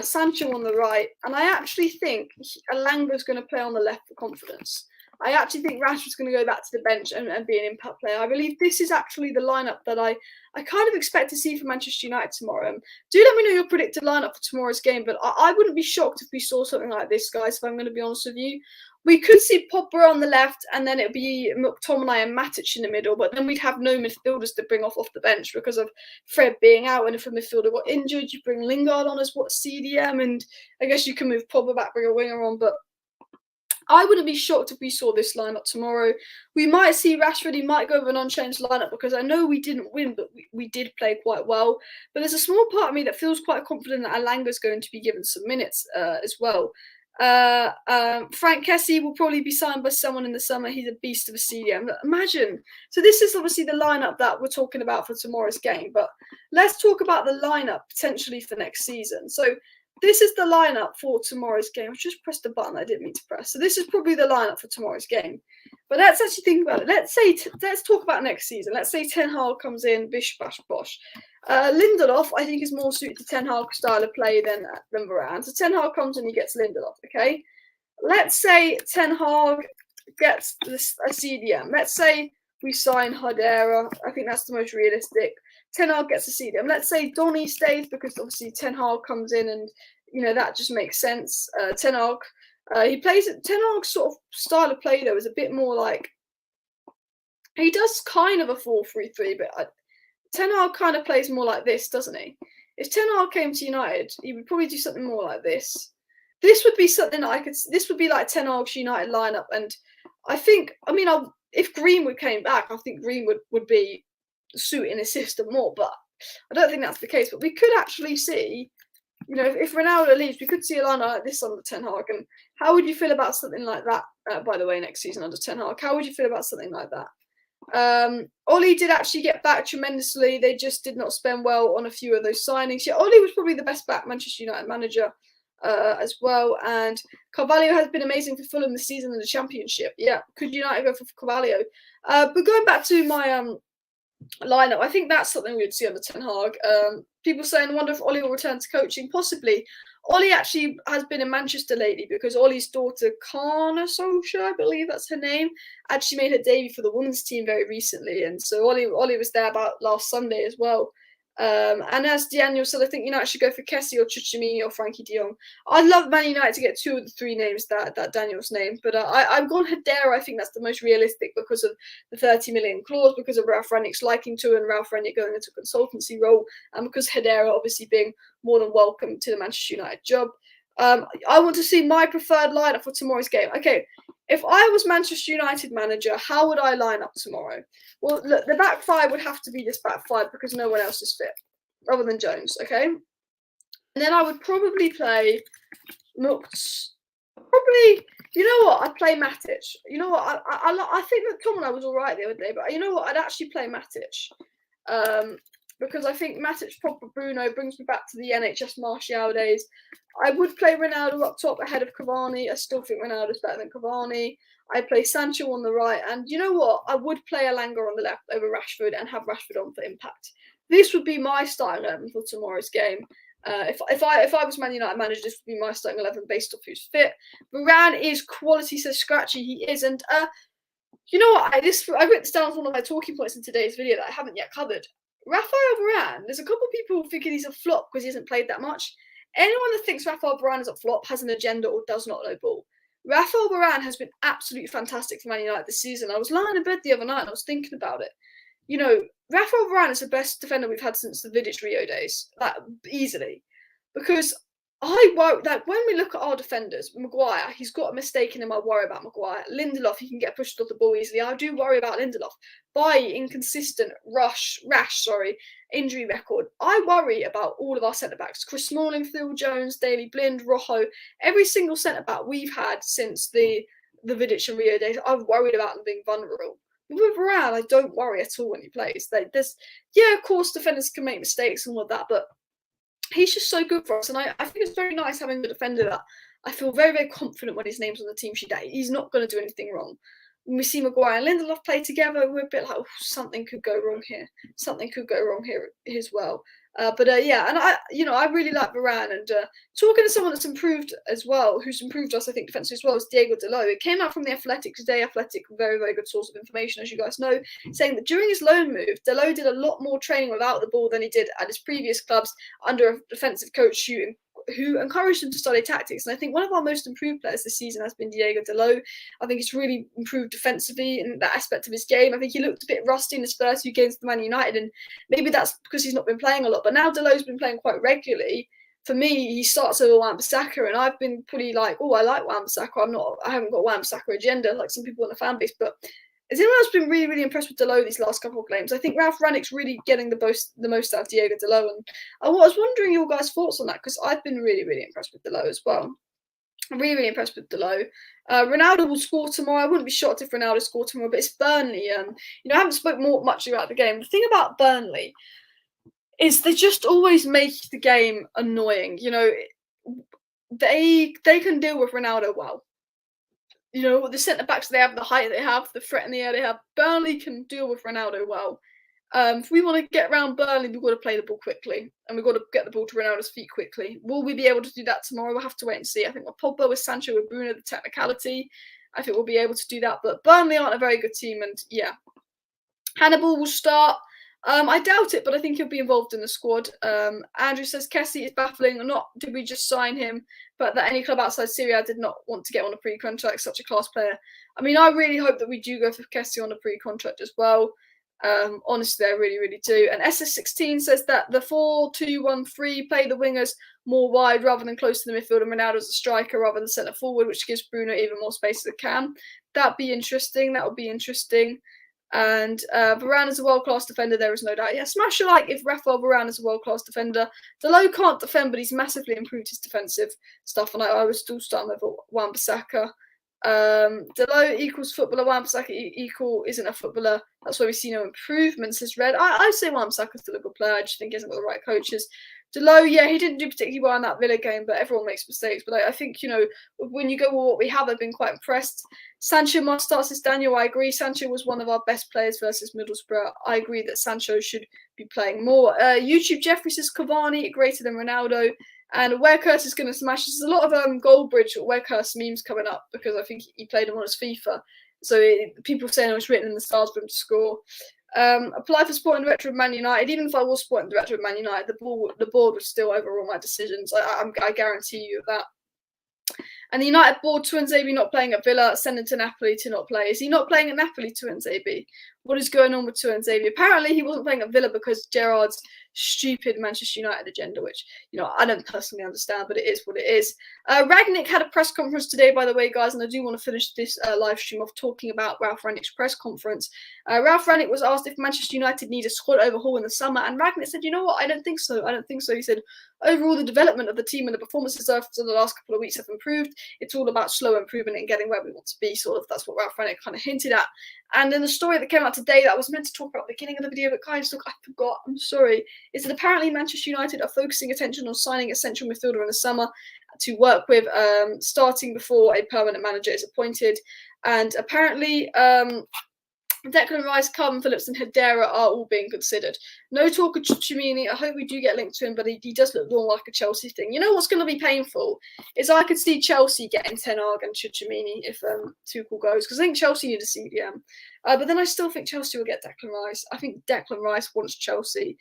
Sancho on the right, and I actually think ELANGA is going to play on the left for confidence. I actually think Rashford's going to go back to the bench and be an impact player. I believe this is actually the lineup that I kind of expect to see for Manchester United tomorrow. Do let me know your predicted lineup for tomorrow's game, but I wouldn't be shocked if we saw something like this, guys, if I'm going to be honest with you. We could see Pogba on the left, and then it'd be McTominay and Matic in the middle, but then we'd have no midfielders to bring off the bench because of Fred being out, and if a midfielder got injured, you bring Lingard on as CDM, and I guess you can move Pogba back, bring a winger on, but I wouldn't be shocked if we saw this lineup tomorrow. We might see Rashford. He might go with an unchanged lineup, because I know we didn't win, but we did play quite well. But there's a small part of me that feels quite confident that ELANGA is going to be given some minutes as well. Frank Kessie will probably be signed by someone in the summer. He's a beast of a CDM. Imagine. So this is obviously the lineup that we're talking about for tomorrow's game. But let's talk about the lineup potentially for next season. So this is the lineup for tomorrow's game. I just pressed the button I didn't mean to press. So this is probably the lineup for tomorrow's game. But let's actually think about it. Let's talk about next season. Let's say Ten Hag comes in, bish, bash, bosh. Lindelof, I think, is more suited to Ten Hag's style of play than Varane. So Ten Hag comes in, he gets Lindelof, okay? Let's say Ten Hag gets a CDM. Let's say we sign Hadera. I think that's the most realistic. Ten Hag gets a CDM. Let's say Donny stays, because obviously Ten Hag comes in, and that just makes sense. Ten Hag, he plays it. Ten Hag's sort of style of play though is a bit more like, he does kind of a 4-3-3, but Ten Hag kind of plays more like this, doesn't he? If Ten Hag came to United, he would probably do something more like this. This would be something that this would be like Ten Hag's United lineup, and I think, if Greenwood came back, I think Greenwood would be suiting his system more, but I don't think that's the case. But we could actually see, if Ronaldo leaves, we could see a lineup like this under Ten Hag. And how would you feel about something like that by the way, next season under Ten Hag. How would you feel about something like that? Ollie did actually get back tremendously. They just did not spend well on a few of those signings. Yeah, Ollie was probably the best back Manchester United manager as well. And Carvalho has been amazing for Fulham this season in the Championship. Yeah, could United go for Carvalho? But going back to my lineup, I think that's something we would see under Ten Hag. People saying, wonder if Ollie will return to coaching. Possibly. Ollie actually has been in Manchester lately because Ollie's daughter, Kana Solskjaer, I believe that's her name, actually made her debut for the women's team very recently. And so Ollie was there about last Sunday as well. And as Daniel said, I think United should go for Kessie or Tchouaméni or Frankie de Jong. I'd love Man United to get 2 of the 3 names that Daniel's named, but I've gone Hedera. I think that's the most realistic because of the 30 million clause, because of Ralf Rangnick's liking to and Ralf Rangnick going into a consultancy role, and because Hedera obviously being more than welcome to the Manchester United job. I want to see my preferred lineup for tomorrow's game. Okay, if I was Manchester United manager, how would I line up tomorrow? Well, look, the back 5 would have to be this back 5 because no one else is fit, other than Jones, okay? And then I would probably play Probably, you know what? I'd play Matic. You know what? I think that Tom and I was all right the other day, but you know what? I'd actually play Matic. Because I think Matic, proper Bruno, brings me back to the NHS Martial days. I would play Ronaldo up top ahead of Cavani. I still think Ronaldo's better than Cavani. I'd play Sancho on the right. And you know what? I would play ELANGA on the left over Rashford and have Rashford on for impact. This would be my starting 11 for tomorrow's game. If I was Man United manager, this would be my starting 11 based off who's fit. Varane is quality, says Scratchy. He is. And you know what? I wrote this down as one of my talking points in today's video that I haven't yet covered. Rafael Varane, there's a couple of people thinking he's a flop because he hasn't played that much. Anyone that thinks Rafael Varane is a flop has an agenda or does not know ball. Rafael Varane has been absolutely fantastic for Man United this season. I was lying in bed the other night and I was thinking about it. You know, Rafael Varane is the best defender we've had since the Vidic Rio days. That easily. Because I worry that when we look at our defenders, Maguire, he's got a mistake in him. I worry about Maguire. Lindelof, he can get pushed off the ball easily. I do worry about Lindelof. Bailly, inconsistent, rash, injury record. I worry about all of our centre-backs. Chris Smalling, Phil Jones, Daley Blind, Rojo. Every single centre-back we've had since the Vidic and Rio days, I've worried about them being vulnerable. With Varane, I don't worry at all when he plays. Of course, defenders can make mistakes and all of that, but he's just so good for us. And I think it's very nice having a defender that I feel very, very confident when his name's on the team sheet that he's not going to do anything wrong. When we see Maguire and Lindelof play together, we're a bit like, something could go wrong here. Something could go wrong here as well. And I really like Varane. And talking to someone that's improved as well, who's improved us, I think, defensively as well, is Diego Dalot. It came out from the Athletic today. Athletic, very, very good source of information, as you guys know, saying that during his loan move, Dalot did a lot more training without the ball than he did at his previous clubs under a defensive coach who encouraged him to study tactics. And I think one of our most improved players this season has been Diego Dalot. I think he's really improved defensively in that aspect of his game. I think he looked a bit rusty in his first few games for Man United, and maybe that's because he's not been playing a lot. But now Dalot's been playing quite regularly. For me, he starts over Wan-Bissaka, and I've been pretty like, I like Wan-Bissaka. I haven't got Wan-Bissaka agenda like some people in the fan base, but has anyone else been really, really impressed with Dalot these last couple of games? I think Ralf Rangnick's really getting the most out of Diego Dalot. And I was wondering your guys' thoughts on that, because I've been really, really impressed with Dalot as well. I'm really, really impressed with Dalot. Ronaldo will score tomorrow. I wouldn't be shocked if Ronaldo scored tomorrow, but it's Burnley. I haven't spoken much about the game. The thing about Burnley is they just always make the game annoying. They can deal with Ronaldo well. The centre-backs they have, the height they have, the threat in the air they have. Burnley can deal with Ronaldo well. If we want to get around Burnley, we've got to play the ball quickly. And we've got to get the ball to Ronaldo's feet quickly. Will we be able to do that tomorrow? We'll have to wait and see. I think with Pogba, with Sancho, with Bruno, the technicality, I think we'll be able to do that. But Burnley aren't a very good team. And yeah, Hannibal will start. I doubt it, but I think he'll be involved in the squad. Andrew says Kessie is baffling. Not did we just sign him, but that any club outside Syria did not want to get on a pre-contract. Such a class player. I mean, I really hope that we do go for Kessie on a pre-contract as well. Honestly, I really, really do. And SS16 says that the 4-2-1-3 play the wingers more wide rather than close to the midfield, and Ronaldo as a striker rather than centre forward, which gives Bruno even more space as it can. That'd be interesting. That would be interesting. And Varane is a world-class defender, there is no doubt. Yeah, smash a like if Rafael Varane is a world-class defender. Dalot can't defend, but he's massively improved his defensive stuff. And I was still starting with Wan-Bissaka. Delo equals footballer. Wan-Bissaka isn't a footballer. That's why we see no improvement, says Red. I say Wan-Bissaka's still a good player. I just think he hasn't got the right coaches. Delo, yeah, he didn't do particularly well in that Villa game, but everyone makes mistakes. But I think, when you go with what we have, I've been quite impressed. Sancho must start, says Daniel. I agree. Sancho was one of our best players versus Middlesbrough. I agree that Sancho should be playing more. YouTube Jeffrey says Cavani greater than Ronaldo. And where Curse is going to smash. There's a lot of Goldbridge or where Curse memes coming up because I think he played him on his FIFA. So people saying it was written in the stars for him to score. Apply for sporting director of Man United. Even if I was sporting director of Man United, the board would still overrule my decisions. I guarantee you that. And the United board, Tuanzebe not playing at Villa, sending to Napoli to not play. Is he not playing at Napoli, Tuanzebe? What is going on with Tuanzebe? Apparently he wasn't playing at Villa because Gerrard's stupid Manchester United agenda, which, I don't personally understand, but it is what it is. Rangnick had a press conference today, by the way, guys, and I do want to finish this live stream off talking about Ralf Rangnick's press conference. Ralf Rangnick was asked if Manchester United need a squad overhaul in the summer, and Rangnick said, you know what, I don't think so. He said, overall, the development of the team and the performances after the last couple of weeks have improved. It's all about slow improvement and getting where we want to be, sort of. That's what Ralf Rangnick kind of hinted at. And then the story that came out today that I was meant to talk about at the beginning of the video, but guys, look, I forgot, I'm sorry, is that apparently Manchester United are focusing attention on signing a central midfielder in the summer to work with, starting before a permanent manager is appointed. And apparently, Declan Rice, Calvin Phillips and Hedera are all being considered. No talk of Chouamini. I hope we do get linked to him, but he does look more like a Chelsea thing. You know what's going to be painful is I could see Chelsea getting Ten Hag and Chouamini if Tuchel goes, because I think Chelsea need a CDM. But then I still think Chelsea will get Declan Rice. I think Declan Rice wants Chelsea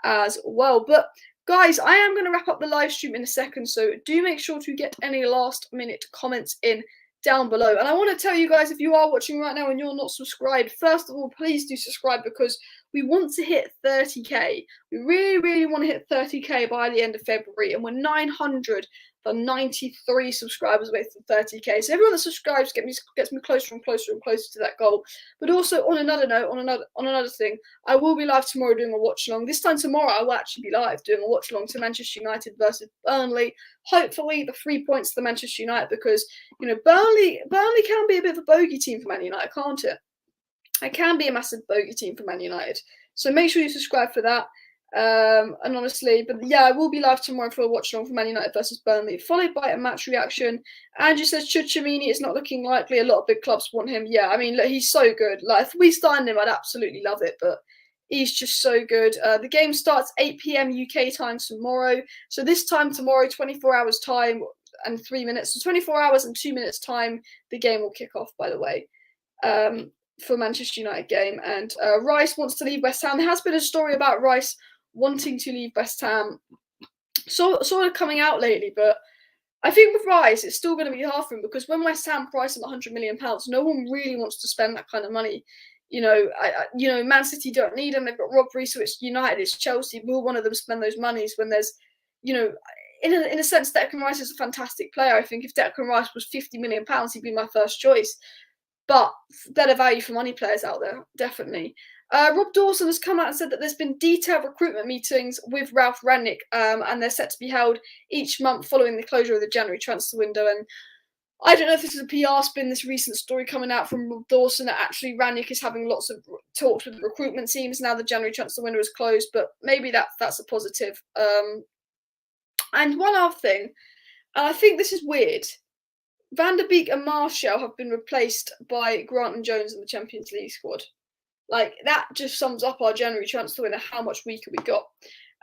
as well. But guys, I am going to wrap up the live stream in a second, so do make sure to get any last minute comments in down below. And I want to tell you guys, if you are watching right now and you're not subscribed, first of all, please do subscribe because we want to hit 30k. We really, really want to hit 30k by the end of February, and we're 993 subscribers away from 30k. So everyone that subscribes gets me closer and closer and closer to that goal. But also, on another note, on another thing, I will be live tomorrow doing a watch along. This time tomorrow, I will actually be live doing a watch along to Manchester United versus Burnley. Hopefully, the 3 points to Manchester United, because Burnley can be a bit of a bogey team for Man United, can't it? It can be a massive bogey team for Man United. So make sure you subscribe for that. And honestly, but yeah, I will be live tomorrow for a watch along for Man United versus Burnley, followed by a match reaction. Andrew says Chouamini is not looking likely. A lot of big clubs want him. Yeah, I mean, look, he's so good. Like, if we signed him, I'd absolutely love it, but he's just so good. The game starts 8 p.m. UK time tomorrow. So this time tomorrow, 24 hours time and 3 minutes. So 24 hours and 2 minutes time, the game will kick off, by the way. For Manchester United game. And Rice wants to leave West Ham. There has been a story about Rice wanting to leave West Ham, sort of coming out lately, but I think with Rice, it's still going to be hard for him, because when West Ham price him £100 million, no one really wants to spend that kind of money. Man City don't need him. They've got Rodri, so it's United, it's Chelsea. Will one of them spend those monies when there's, in a sense, Declan Rice is a fantastic player. I think if Declan Rice was £50 million, he'd be my first choice. But better value for money players out there, definitely. Rob Dawson has come out and said that there's been detailed recruitment meetings with Ralf Rangnick, and they're set to be held each month following the closure of the January transfer window. And I don't know if this is a PR spin, this recent story coming out from Rob Dawson, that actually Rangnick is having lots of talks with recruitment teams now the January transfer window is closed, but maybe that's a positive. And one other thing, and I think this is weird, Van der Beek and Martial have been replaced by Grant and Jones in the Champions League squad. Like, that just sums up our January transfer window, how much weaker we got.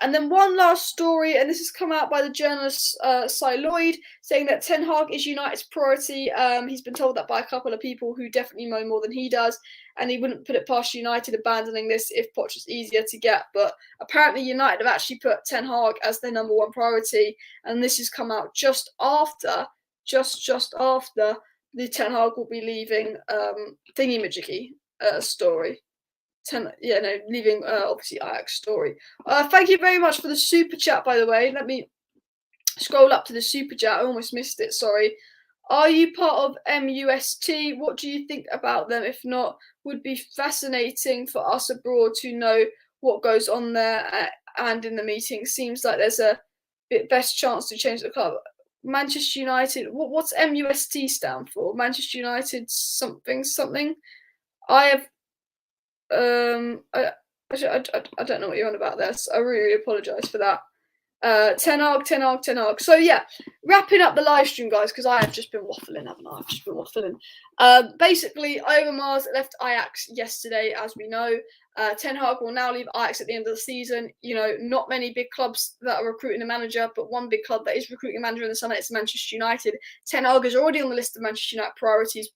And then one last story, and this has come out by the journalist Cy Lloyd, saying that Ten Hag is United's priority. He's been told that by a couple of people who definitely know more than he does, and he wouldn't put it past United abandoning this if Poch is easier to get. But apparently United have actually put Ten Hag as their number one priority, and this has come out just after the Ten Hag will be leaving thingy-majiggy story. Leaving obviously Ajax story. Thank you very much for the super chat, by the way. Let me scroll up to the super chat. I almost missed it, sorry. Are you part of MUFC? What do you think about them? If not, would be fascinating for us abroad to know what goes on there and in the meeting. Seems like there's a bit best chance to change the club. Manchester United. What's MUST stand for? Manchester United something. I have I don't know what you're on about there. So I really apologise for that. Ten Hag. So yeah, wrapping up the live stream, guys, because I have just been waffling, haven't I? I've just been waffling. Basically, Overmars left Ajax yesterday, as we know. Ten Hag will now leave Ajax at the end of the season. You know, not many big clubs that are recruiting a manager, but one big club that is recruiting a manager in the summer is Manchester United. Ten Hag is already on the list of Manchester United priorities.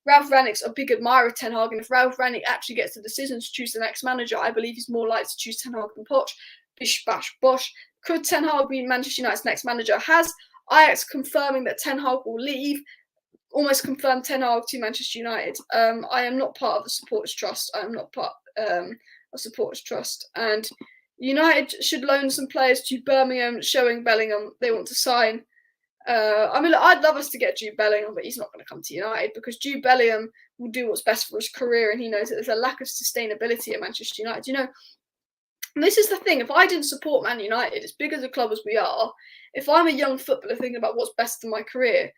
Ralf Rangnick's a big admirer of Ten Hag, and if Ralf Rangnick actually gets the decision to choose the next manager, I believe he's more likely to choose Ten Hag than Poch. Bish bash bosh. Could Ten Hag be Manchester United's next manager? Has Ajax confirming that Ten Hag will leave almost confirmed Ten Hag to Manchester United? I am not part of the Supporters Trust. I am not part of Supporters Trust. And United should loan some players to Birmingham, showing Bellingham they want to sign. I mean, I'd love us to get Jude Bellingham, but he's not going to come to United because Jude Bellingham will do what's best for his career, and he knows that there's a lack of sustainability at Manchester United. You know, and this is the thing, if I didn't support Man United, as big as a club as we are, if I'm a young footballer thinking about what's best for my career,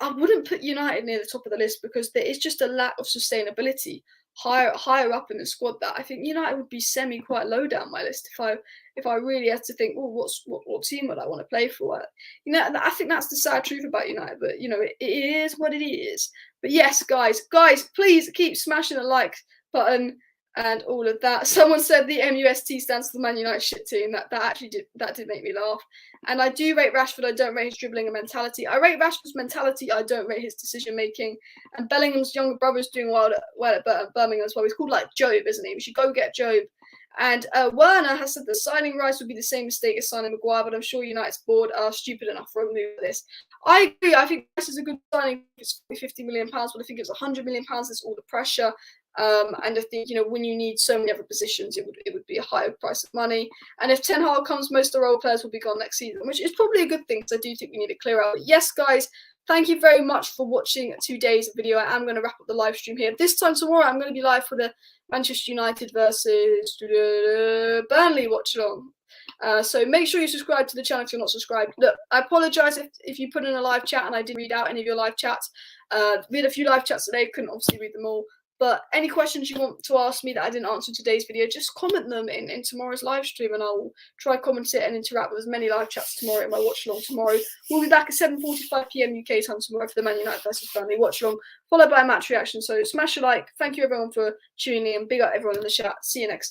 I wouldn't put United near the top of the list because there is just a lack of sustainability higher up in the squad that I think United would be quite low down my list if I really had to think, well, what team would I want to play for? You know, I think that's the sad truth about United, but you know, it is what it is. But yes, guys, please keep smashing the like button and all of that. Someone said the MUST stands for the Man United shit team. That did make me laugh. And I do rate Rashford. I don't rate his dribbling and mentality. I rate Rashford's mentality. I don't rate his decision making. And Bellingham's younger brother's doing well at Birmingham as well. He's called like Job, isn't he? We should go get Job. And Werner has said that signing Rice would be the same mistake as signing Maguire, but I'm sure United's board are stupid enough for a move for this. I agree. I think Rice is a good signing. It's £50 million, but I think it's £100 million. There's all the pressure. And I think, you know, when you need so many other positions, it would be a higher price of money. And if Ten Hag comes, most of the role players will be gone next season, which is probably a good thing because I do think we need to clear out. But yes, guys, thank you very much for watching today's video. I am going to wrap up the live stream here. This time tomorrow, I'm going to be live for the Manchester United versus Burnley watch along. So make sure you subscribe to the channel if you're not subscribed. Look, I apologise if you put in a live chat and I didn't read out any of your live chats. We had a few live chats today, couldn't obviously read them all. But any questions you want to ask me that I didn't answer in today's video, just comment them in tomorrow's live stream and I'll try comment it and interact with as many live chats tomorrow in my watch along tomorrow. We'll be back at 7:45 PM UK time tomorrow for the Man United versus Burnley watch along, followed by a match reaction. So smash a like. Thank you everyone for tuning in. Big up everyone in the chat. See you next time.